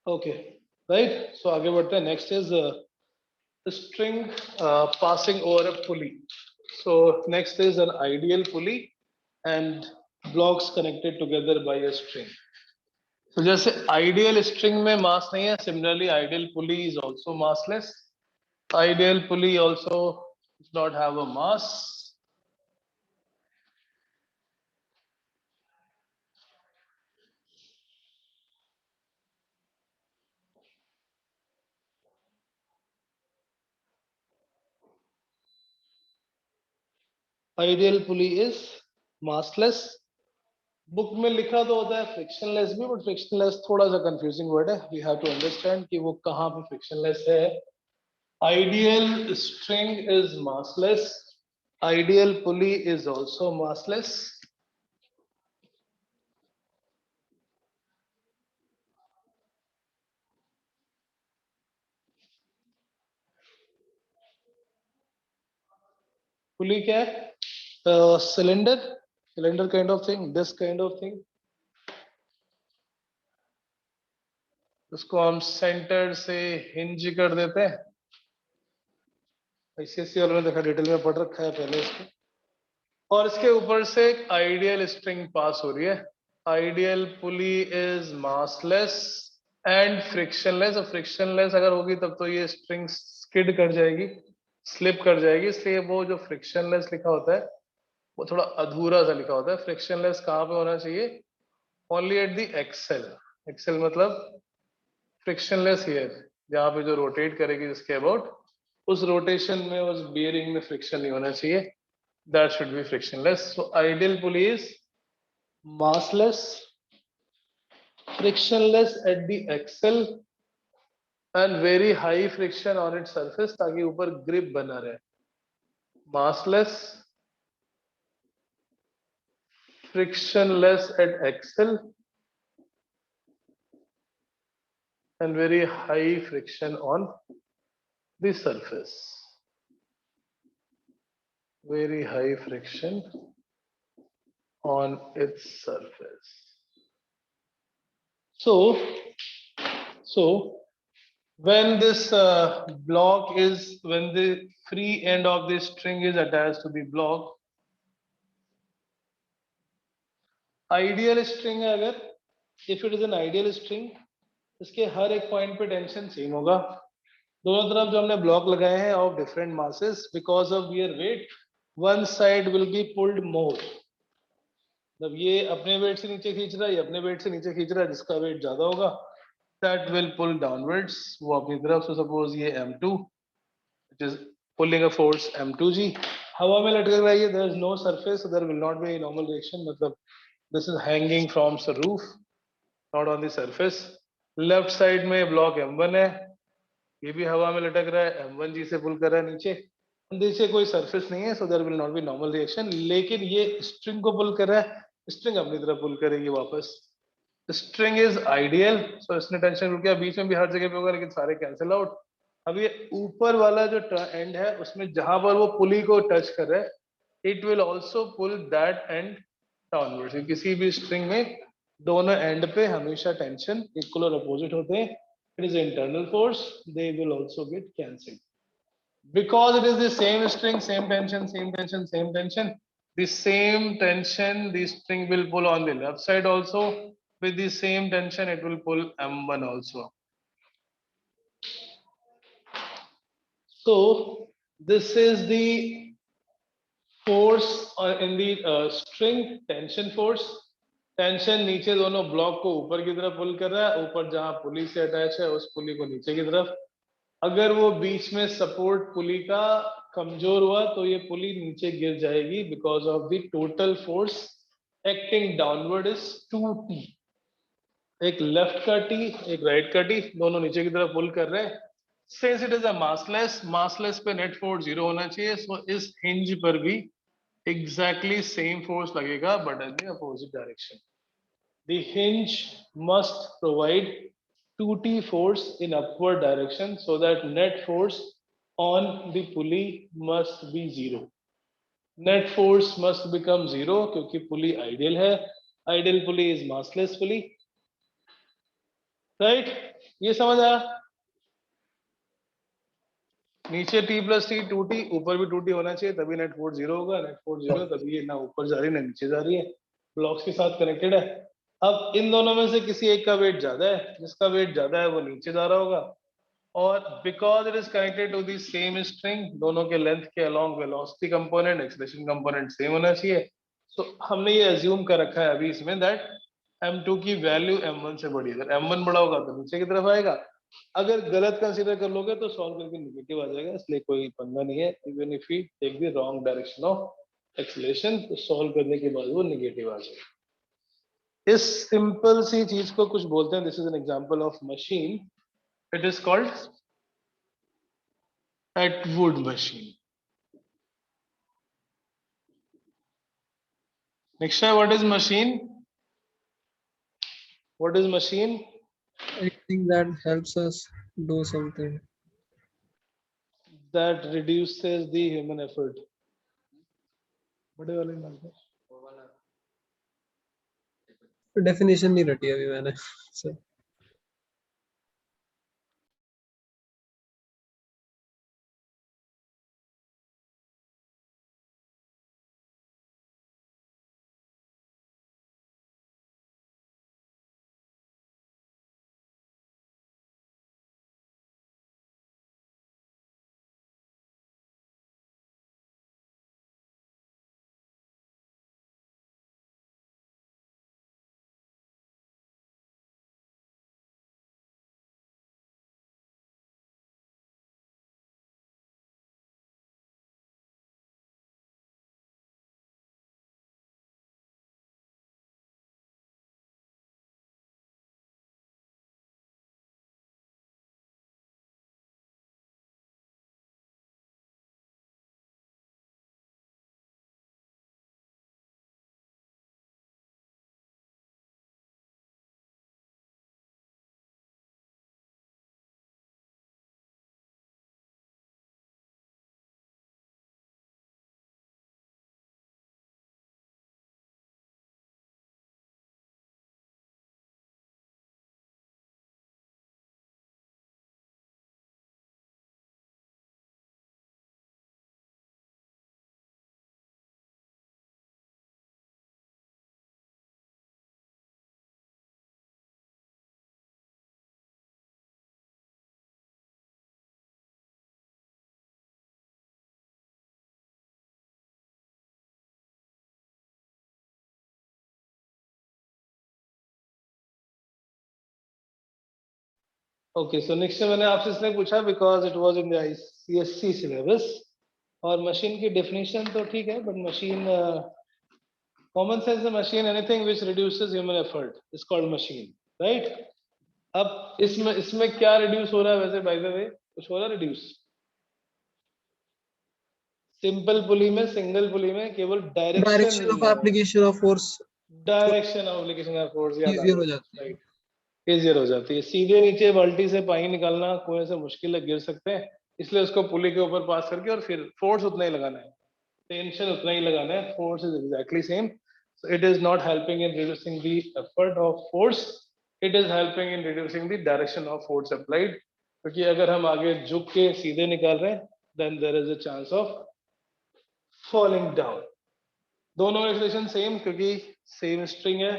A: Okay, right. So आगे बढ़ते हैं. Next is string passing over a pulley. So next is an ideal pulley and blocks connected together by a string. So जैसे ideal string में mass नहीं है, similarly ideal pulley is also massless. Ideal pulley also does not have a mass. Ideal pulley is massless. Book में लिखा तो होता है frictionless भी, बट फ्रिक्शनलेस थोड़ा सा कंफ्यूजिंग वर्ड है. वी हैव टू अंडरस्टैंड कि वो कहाँ पे फ्रिक्शनलेस है. Ideal string is massless. Ideal pulley is also massless. Pulley क्या है? Cylinder, cylinder kind of thing, this kind of thing. उसको हम सेंटर से हिंज कर देते हैं. आईसीएससी वालों ने देखा, डिटेल में पढ़ रखा है पहले इसको. और इसके ऊपर से एक आइडियल स्ट्रिंग पास हो रही है. Ideal pulley is massless and frictionless. और फ्रिक्शनलेस अगर होगी तब तो ये स्ट्रिंग स्किड कर जाएगी, स्लिप कर जाएगी. इसलिए वो जो फ्रिक्शनलेस लिखा होता है वो थोड़ा अधूरा सा लिखा होता है. फ्रिक्शनलेस कहाँ पे होना चाहिए? Only at the axle. Axle मतलब फ्रिक्शनलेस हियर, जहाँ पे जो रोटेट करेगी जिसके अबाउट, उस रोटेशन में, उस बियरिंग में फ्रिक्शन नहीं होना चाहिए. That should be frictionless. So ideal pulley is massless, frictionless at the axle and very high friction on its surface ताकि ऊपर grip बना रहे. Massless, frictionless at axle and very high friction on the surface. Very high friction on its surface. So when this block is, when the free end of the string is attached to the block, ideal string है अगर, if it is an ideal string, इसके हर एक point पे tension same होगा. दोनों तरफ जो हमने ब्लॉक लगाए हैं of different masses, because of their weight, one side will be pulled more. जब ये अपने वेट से नीचे खींच रहा है, ये अपने वेट से नीचे खींच रहा है, जिसका वेट ज्यादा होगा that will pull downwards. वो अपनी तरफ से, suppose ये M2 which is pulling a force M2G, हवा में लटक रहा है ये, there is no surface, so there will not be any normal reaction. मतलब this is hanging from the roof, not on the surface. Left side में block M1 है, ये भी हवा में लटक रहा है, M1G से पुल कर रहा है नीचे. नीचे कोई सरफेस नहीं है, so there will not be normal reaction. लेकिन ये स्ट्रिंग को पुल कर रहा है, स्ट्रिंग अपनी तरफ पुल करेगी वापस. स्ट्रिंग इज आइडियल, सो इसने टेंशन रुक गया, बीच में भी हर जगह पे होगा, लेकिन सारे कैंसिल आउट. अब ये ऊपर वाला जो एंड है उसमें जहां पर वो पुली को टच कर रहा है, it will also pull that and downwards. किसी भी स्ट्रिंग में दोनों एंड पे हमेशा टेंशन इक्वल और अपोजिट होते हैं. It is internal force, they will also get cancelled because it is the same string, same tension, same tension, same tension. The same tension the string will pull on the left side also. With the same tension it will pull M1 also. So this is the force in the string, tension force. Tension नीचे दोनों block को ऊपर की तरफ पुल कर रहा है, ऊपर जहां पुली से अटैच है उस पुली को नीचे की तरफ. अगर वो बीच में सपोर्ट पुली का कमजोर हुआ तो ये पुली नीचे गिर जाएगी, because of the total force acting downward is 2T. एक लेफ्ट का टी, एक राइट का टी, दोनों नीचे की तरफ पुल कर रहे हैं. Since it is a massless, massless पे नेट फोर्स 0 होना चाहिए. सो इस हिंज पर भी एग्जैक्टली सेम फोर्स लगेगा but in the opposite direction. The hinge must provide 2T force in upward direction so that net force on the pulley must be 0. Net force must become 0 क्योंकि pulley ideal है. Ideal pulley is massless pulley. Right, ये समझ आया? नीचे t plus T 2t, ऊपर भी 2t होना चाहिए, तभी नेट फोर्स 0 होगा। नेट फोर्स 0 तभी ये ना ऊपर जा रही है ना नीचे जा रही है, ब्लॉक्स के साथ कनेक्टेड है। अब इन दोनों में से किसी एक का वेट ज्यादा है, जिसका वेट ज्यादा है वो नीचे जा रहा होगा, और because it is connected to the same string, दोनों के लेंथ के along velocity component acceleration component same होना चाहिए। सो हमने ये अज्यूम कर रखा है अभी इसमें दैट m2 की वैल्यू m1 से बड़ी है। अगर m1 बड़ा होगा तो नीचे की तरफ आएगा, अगर गलत कंसीडर कर लोगे तो सॉल्व करके निगेटिव आ जाएगा, इसलिए कोई पंगा नहीं है। Even if we take the wrong direction of acceleration तो सॉल्व करने के बाद वो निगेटिव आ जाएगा। इस सिंपल सी चीज को कुछ बोलते हैं, this is an example of machine, it is called Atwood machine. Next time, what is machine? What is machine?
B: Anything that helps us do something.
A: That reduces the human effort. बड़े वाले नाम पे।
B: Definition नहीं रटी अभी मैंने sir.
A: Okay, so next मैंने आपसे इसलिए पूछा because it was in the ICSC syllabus, और मशीन की डेफिनेशन तो ठीक है, but machine common sense machine anything which reduces human effort is called machine, right? अब इसमें क्या रिड्यूस हो रहा है वैसे, बाय द वे कुछ हो रहा है रिड्यूस? सिंपल पुली में, सिंगल पुली में केवल
B: Direction of application of force
A: direction of application of force
B: easier हो जाती है।
A: राइट, इजियर हो जाती है। सीधे नीचे बाल्टी से पानी निकालना कुएं से मुश्किल है, गिर सकते हैं, इसलिए उसको पुली के ऊपर पास करके और फिर फोर्स उतना ही लगाना है, टेंशन उतना ही लगाना है, force is exactly same. So it is not helping in reducing the effort of force, it is helping in reducing the direction of force applied, क्योंकि अगर हम आगे झुक के सीधे निकाल रहे हैं then there is a chance of falling down। दोनों एक्सेलरेशन सेम, क्योंकि सेम स्ट्रिंग है।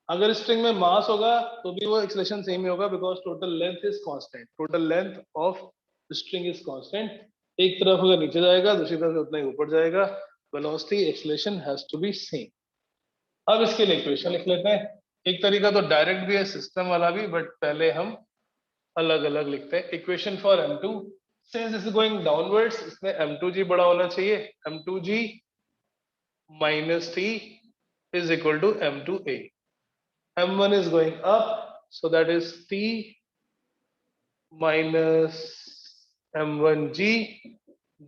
A: अगर स्ट्रिंग में मास होगा तो भी वो एक्सेलरेशन सेम ही होगा, because total length is constant, total length of string is constant. एक तरफ अगर नीचे जाएगा दूसरी तरफ उतना ही ऊपर जाएगा, velocity acceleration has to be same. अब इसके लिए इक्वेशन लिख लेते हैं। एक तरीका तो डायरेक्ट भी है, सिस्टम वाला भी, बट पहले हम अलग अलग लिखते हैं। Equation for m2, since this is going downwards, इसमें m2g बड़ा होना चाहिए। m2g minus t is equal to m2a। m1 is going up, so that is t minus m1g,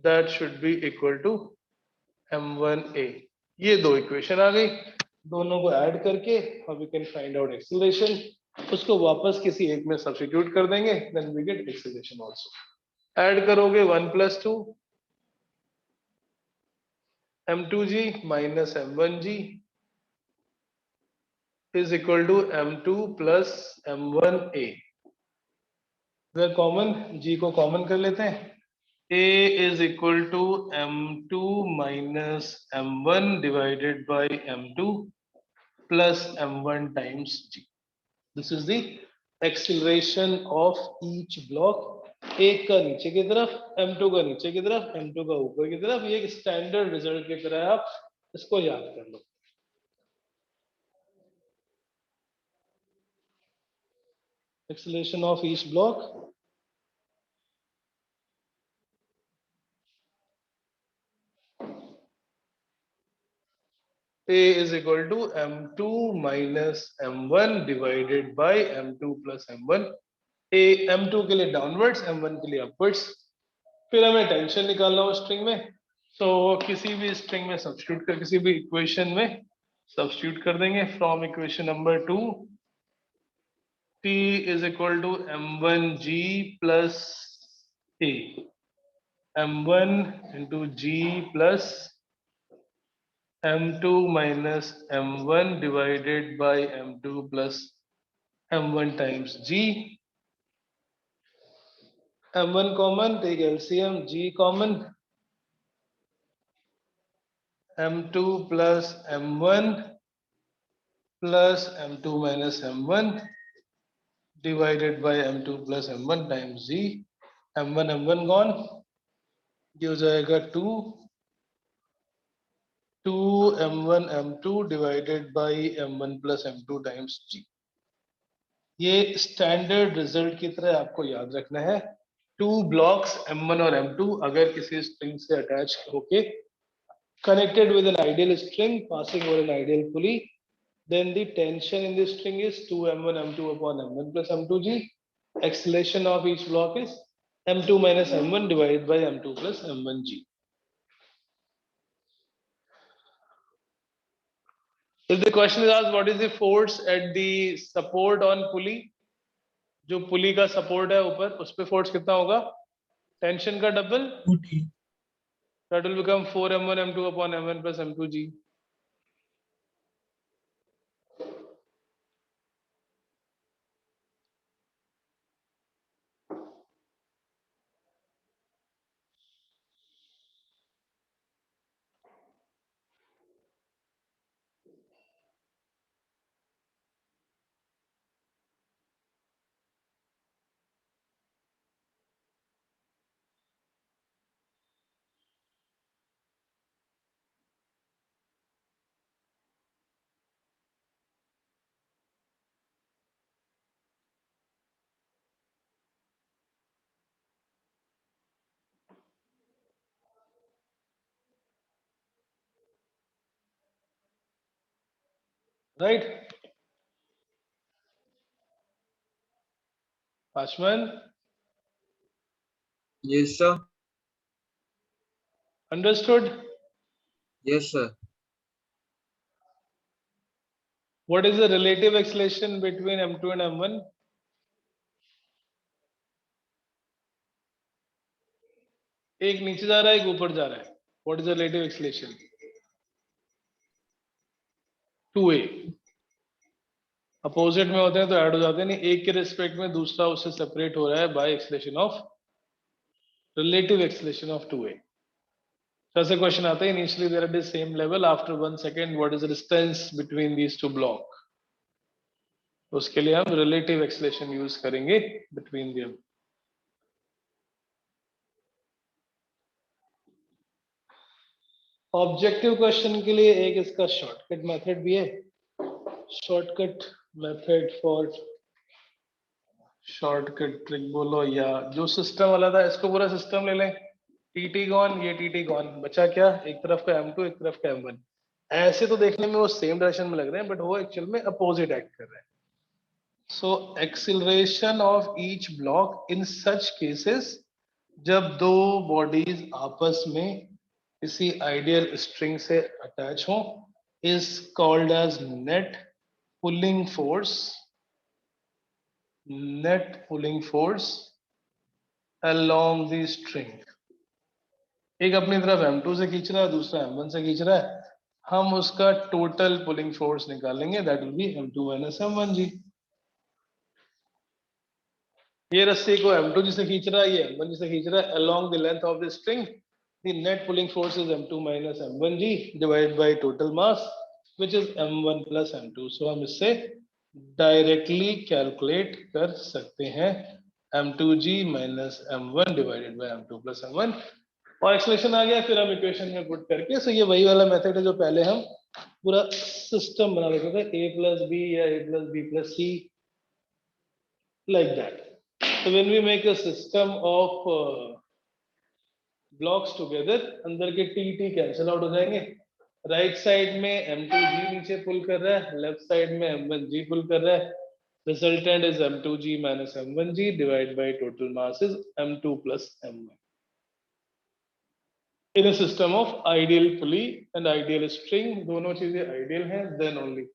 A: that should be equal to m1a। ये दो equation आ गई, दोनों को add करके अब we can find out acceleration, उसको वापस किसी एक में सब्स्टिट्यूट कर देंगे, then we get acceleration also. Add करोगे 1 + 2 m2g minus m1g is equal to m2 plus m1a. अगर कॉमन g को कॉमन कर लेते हैं, a is equal to m2 minus m1 divided by m2 plus m1 times g. This is the acceleration of each block. एक का नीचे की तरफ, m2 का नीचे की तरफ, m2 का ऊपर की तरफ. ये एक स्टैंडर्ड रिजल्ट की तरह है, आप इसको याद कर लो. Acceleration of each block. A is equal to m2 minus m1 divided by m2 plus m1. A m2 के लिए डाउनवर्ड्स, m1 के लिए अपवर्ड्स. फिर हमें टेंशन निकालना हो स्ट्रिंग में, तो किसी भी स्ट्रिंग में सब्स्टिट्यूट कर, किसी भी इक्वेशन में सब्स्टिट्यूट कर देंगे. From equation number 2, T is equal to m1g plus A, m1 into g plus m2 minus m1 divided by m2 plus m1 times g. m1 common, take LCM, g common, m2 plus m1 plus m2 minus m1 divided by m2 plus m1 times g. m1 m1 gone, ये हो जाएगा 2 m1 m2 divided by m1 plus m2 times g. ये standard result की तरह आपको याद रखना है. 2 blocks m1 और m2 अगर किसी स्ट्रिंग से अटैच होके connected with an ideal string passing over an ideal pulley, then the tension in this string is 2m1 m2 upon m1 plus m2g. Acceleration of each block is m2 minus m1 divided by m2 plus m1g. If the question is asked what is the force at the support on pulley, जो पुली का support है ऊपर, उस पे force कितना होगा? Tension का double, that will become 4m1 m2 upon m1 plus m2g. Right? Ashman,
D: Yes, sir.
A: understood?
D: Yes, sir.
A: What is the relative acceleration between m2 and m1? एक नीचे जा रहा है, एक ऊपर जा रहा है. What is the relative acceleration? 2a. Opposite में होते हैं तो ऐड हो जाते हैं, नहीं एक के रिस्पेक्ट में दूसरा उससे सेपरेट हो रहा है by acceleration of, relative acceleration of 2a. So ऐसे क्वेश्चन आता है, initially they are at the same level, after 1 second what is the distance between these two block? उसके लिए हम relative acceleration यूज करेंगे between them. ऑब्जेक्टिव क्वेश्चन के लिए एक इसका शॉर्टकट मेथड भी है. Shortcut method for, shortcut trick बोलो या जो सिस्टम वाला था, इसको पूरा सिस्टम ले लें. टीटी गॉन, ये टीटी गॉन, बचा क्या? एक तरफ का m2, एक तरफ का m1. ऐसे तो देखने में वो सेम डायरेक्शन में लग रहे हैं, बट वो एक्चुअल में अपोजिट एक्ट कर रहे हैं. So acceleration of each block in such cases, जब दो बॉडीज आपस में किसी आइडियल स्ट्रिंग से अटैच हो, is called as net pulling force. Net pulling force along the string. एक अपनी तरफ m2 से खींच रहा है, दूसरा m1 से खींच रहा है. हम उसका टोटल पुलिंग फोर्स निकालेंगे, that will be m2 minus m1g। ये रस्सी को m2 से खींच रहा है, ये m1 से खींच रहा है, along the length of the string the net pulling force is m2 minus m1g divided by total mass which is m1 plus m2। so हम इससे डायरेक्टली कैलकुलेट कर सकते हैं m2g minus m1 divided by m2 plus m1 और expression आ गया, फिर हम equation में पुट करके। सो ये वही वाला मेथड है जो पहले हम पूरा सिस्टम बना लेते थे, a plus b या a plus b plus c, like that। So when we make a system of blocks together, अंदर के t कैंसिल आउट हो जाएंगे, राइट साइड में m2g नीचे पुल कर रहा है, लेफ्ट साइड में m1g पुल कर रहा है, resultant is m2g minus m1g divided by total mass is m2 plus m1 in a system of ideal pulley and ideal string। दोनों चीजें ideal हैं, then only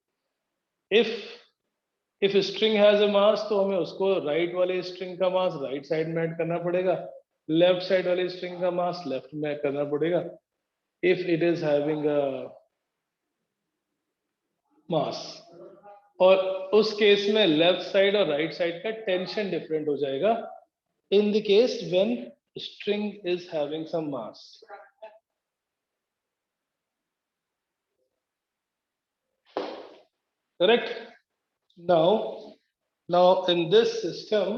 A: if string has a mass तो हमें उसको right वाले string का मास right side में add करना पड़ेगा, लेफ्ट साइड वाले स्ट्रिंग का मास लेफ्ट में ऐड करना पड़ेगा। If it is having a mass, और उस केस में लेफ्ट साइड और राइट साइड का टेंशन डिफरेंट हो जाएगा in the case when string is having some mass. Correct. now in this system,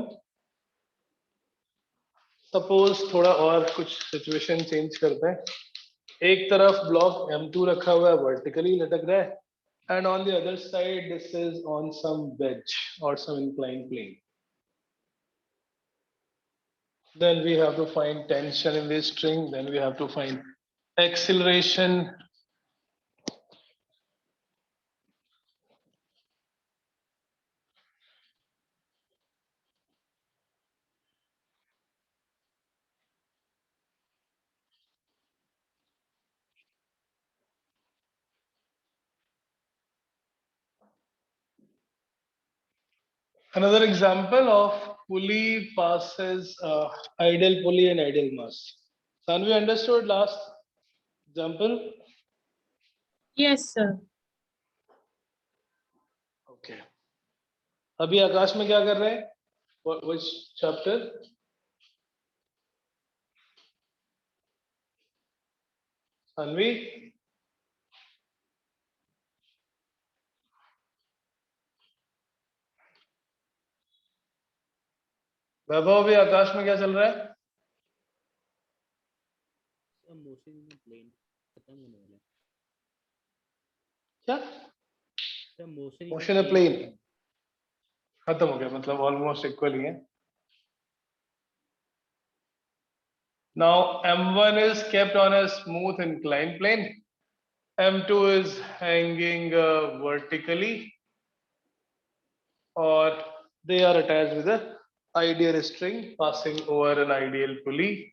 A: suppose थोड़ा और कुछ सिचुएशन चेंज करते हैं। एक तरफ ब्लॉक m2 रखा हुआ है, वर्टिकली लटक रहा है, and on the other side this is on some wedge or some inclined plane। then we have to find tension in this string, then we have to find acceleration। Another example of pulley passes ideal pulley and ideal mass। Can we understood last example?
C: Yes, sir.
A: Okay। अभी आकाश में क्या कर रहे हैं? Which chapter? Sanvi? वैभव, अभी आकाश में क्या चल रहा है?
F: मोशन इन प्लेन खत्म होने वाला है।
A: क्या?
F: मोशन
A: मोशन इन प्लेन खत्म हो गया, मतलब ऑलमोस्ट इक्वल ही है। Now m1 is kept on a smooth inclined plane, m2 is hanging vertically, or they are attached with a ideal string passing over an ideal pulley।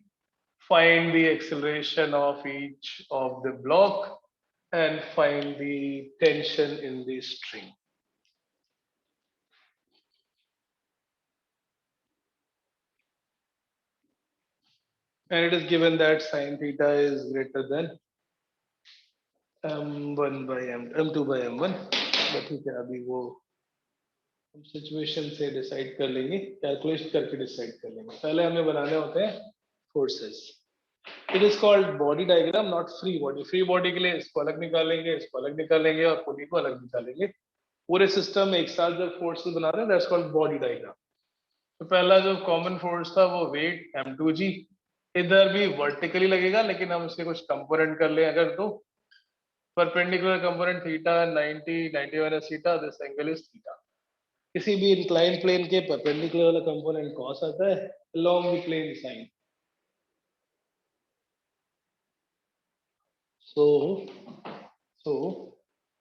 A: Find the acceleration of each of the block and find the tension in the string। And it is given that sine theta is greater than m1 by m2 by m1। but ठीक है, अभी वो हम situation से decide कर लेंगे, calculate करके decide कर लेंगे। पहले हमें बनाने होते हैं forces. It is called body diagram, not free body. Free body के लिए इसको अलग निकालेंगे, इसको अलग निकालेंगे और पुली को अलग निकालेंगे। पूरे सिस्टम में एक साथ जब फोर्सेस बना रहे हैं, दैट्स कॉल्ड बॉडी डायग्राम। तो पहला जो कॉमन फोर्स था वो वेट m2g, इधर भी वर्टिकली लगेगा, लेकिन हम इसके कुछ कंपोनेंट कर ले अगर तो perpendicular component theta 90 91 theta, this angle is theta. किसी भी इंक्लाइन प्लेन के परपेंडिकुलर वाला कंपोनेंट कॉस आता है along the plane sine. so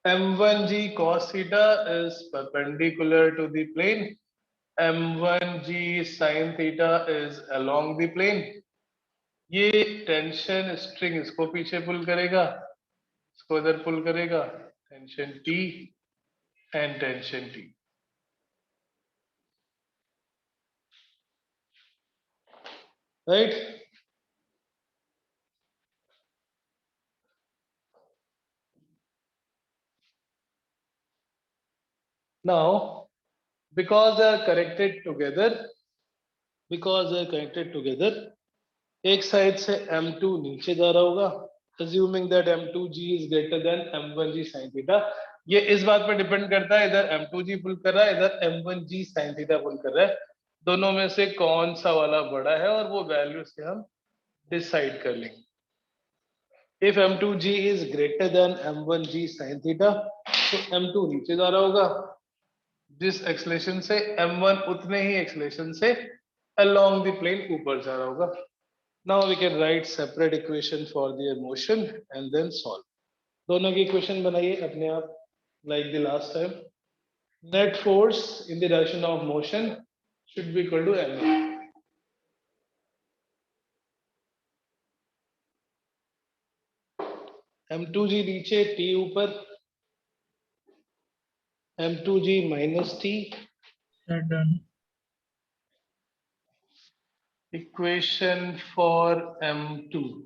A: m1g cos theta is perpendicular to the plane, m1g sin theta is along the plane। ये tension string इसको पीछे पुल करेगा, इसको इधर पुल करेगा, tension T and tension T। Right. Now, because they are connected together, एक side से m2 नीचे जा रहा होगा, assuming that m2g is greater than m1g sin theta. ये इस बात पर डिपेंड करता है, इधर m2g पुल कर रहा है, इधर m1g sin theta पुल कर रहा है, दोनों में से कौन सा वाला बड़ा है, और वो वैल्यू से हम डिसाइड कर लेंगे. If m2g is greater than m1g sin theta, तो m2 नीचे जा रहा होगा, जिस एक्सलेशन से m1 उतने ही एक्सलेशन से along the plane ऊपर जा रहा होगा. Now we can write separate equation for their motion and then solve. दोनों की equation बनाइए अपने आप, like the last time. Net force in the direction of motion should be equal to ma. m2g नीचे, t ऊपर, m2g minus t.
B: Done.
A: Equation for m2.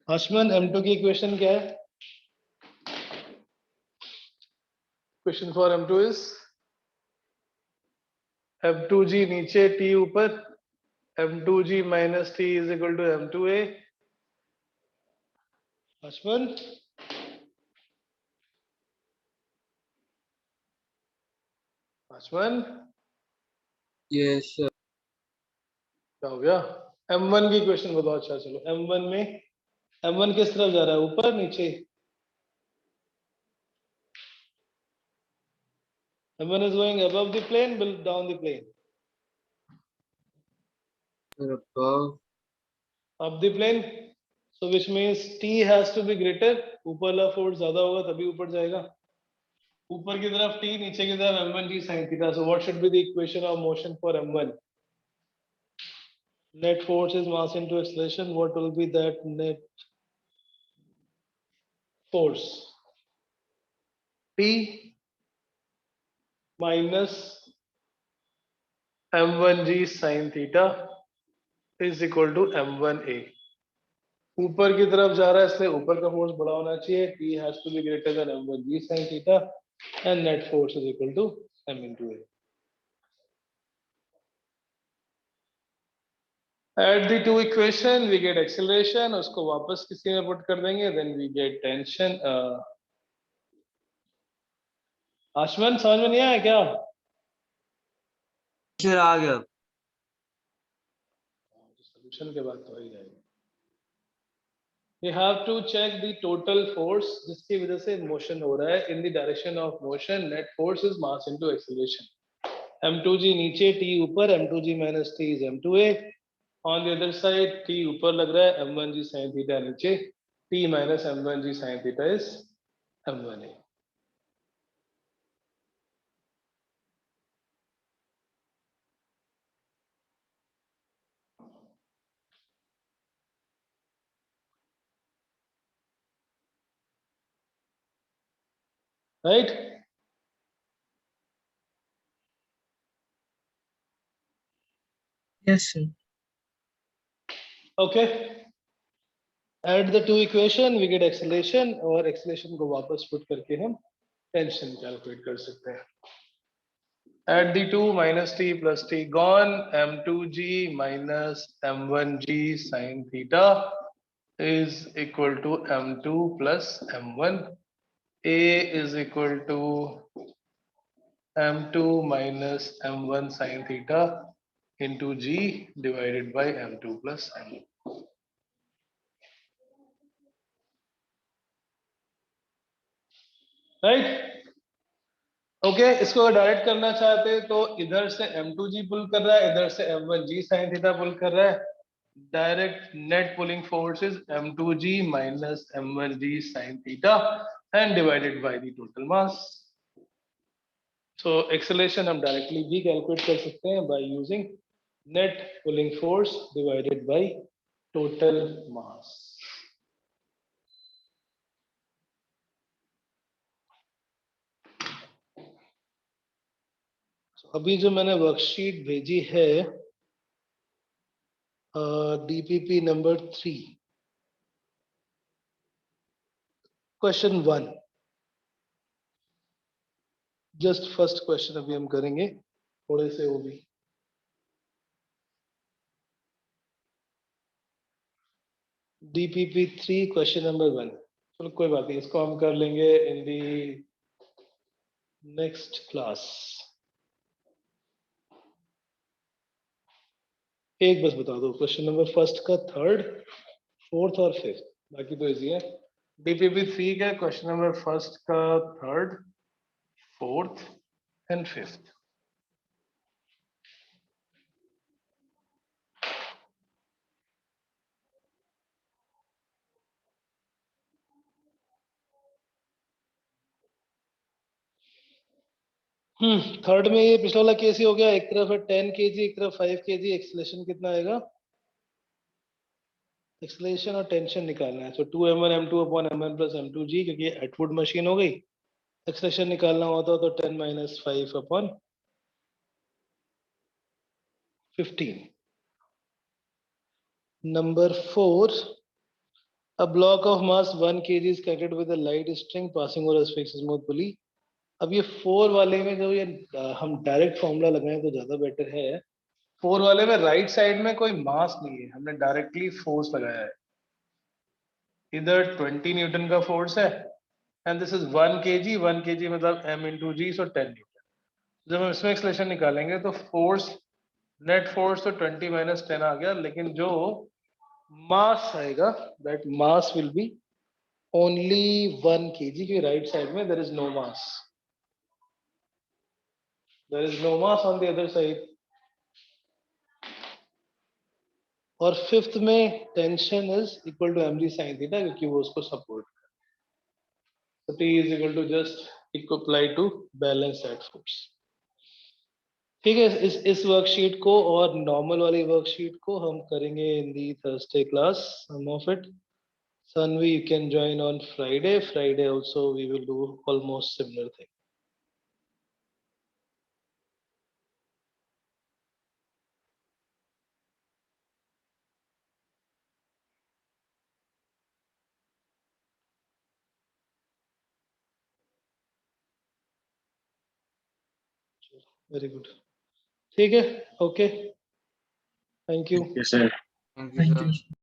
A: Ashman, m2 की equation क्या है? Equation for m2 is m2g नीचे, t ऊपर, m2g minus t is equal to m2a. Ashman,
D: Yes, sir.
A: क्या हो गया? m1 की क्वेश्चन बताओ. अच्छा चलो, m1 में m1 किस तरफ जा रहा है, ऊपर नीचे? m1 is going above the plane, down the plane?
D: Sir, above.
A: Up the plane. So which means t has to be greater. ऊपर वाला फोर्स ज्यादा होगा तभी ऊपर जाएगा. ऊपर की तरफ t, नीचे की तरफ m1g sin theta. So what should be the equation of motion for m1? Net force is mass into acceleration. What will be that net force? P minus m1g sin theta is equal to m1a. ऊपर की तरफ जा रहा है इसलिए ऊपर का force बड़ा होना चाहिए. P has to be greater than m1g sin theta and net force is equal to m into a. Add the two equation, we get acceleration. उसको वापस किसी में पुट कर देंगे, then we get tension. आशमन, समझ में नहीं आया क्या?
D: Sir, आ गया.
A: Solution के बाद तो आ ही जाएगा. We have to check the total force जिसकी वजह से motion हो रहा है. In the direction of motion, net force is mass into acceleration. m2g नीचे, t ऊपर, m2g minus t is m2a. On the other side, t ऊपर लग रहा है, m1g sin theta नीचे, t minus m1g sin theta is m1a. Right?
B: Yes, sir.
A: Okay. Add the two equation, we get acceleration, और acceleration को वापस put करके हम tension calculate कर सकते हैं. Add the 2 minus t plus t gone, m2g minus m1g sin theta is equal to m2 plus m1. A is equal to m2 minus m1 sin theta into g divided by m2 plus m1. Right? Okay, इसको direct करना चाहते हैं तो इधर से m2g पुल कर रहा है, इधर से m1g sin थीटा पुल कर रहा है. Direct net pulling force is m2g minus m1g sin theta and divided by the total mass. So acceleration हम डायरेक्टली भी कैलकुलेट कर सकते हैं by using net pulling force divided by total mass. अभी जो मैंने वर्कशीट भेजी है, DPP number 3, question 1. Just first question अभी हम करेंगे, थोड़े से वो भी। DPP3 question number 1। चलो कोई बात नहीं, इसको हम कर लेंगे इन दी नेक्स्ट क्लास। एक बस बता दो, क्वेश्चन नंबर फर्स्ट का थर्ड, फोर्थ और फिफ्थ, बाकी तो इजी है। DPP3 का क्वेश्चन नंबर फर्स्ट का third, fourth and fifth. Third में ये पिछला वाला केस ही हो गया, एक तरफ है 10 kg, एक तरफ 5 kg। एक्सेलरेशन कितना आएगा? एक्सेलरेशन और टेंशन निकालना है। सो 2m1 m2 upon m1 plus m2g, क्योंकि एटवुड मशीन हो गई। एक्सेलरेशन निकालना होता तो 10 minus 5 upon 15। Number 4, a block of mass 1 kg is connected with a light string passing over a fixed smooth pulley. अब ये 4 वाले में जो ये हम डायरेक्ट फॉर्मूला लगाएं तो ज्यादा बेटर है। 4 वाले में राइट साइड में कोई मास नहीं है, हमने डायरेक्टली फोर्स लगाया है। इधर 20 न्यूटन का फोर्स है and this is 1 kg। 1 kg मतलब m into g, सो 10 न्यूटन। जब हम इसमें एक्सेलरेशन निकालेंगे तो फोर्स, नेट फोर्स तो 20 माइनस 10 आ गया, लेकिन जो मास आएगा that mass will be only 1 kg के राइट साइड में there is no mass, there is no mass on the other side. और फिफ्थ में tension is equal to mg sin theta, क्योंकि वो उसको सपोर्ट कर, so T is equal to just apply to balance that force। ठीक है, इस worksheet को और नॉर्मल वाली वर्कशीट को हम करेंगे in the Thursday class, some of it. Sanvi, you can join on Friday. Friday also we will do almost similar thing. Very good. ठीक है, okay. Thank you.
E: Yes, sir.
D: Thank you,
B: Thank
D: sir.
B: you.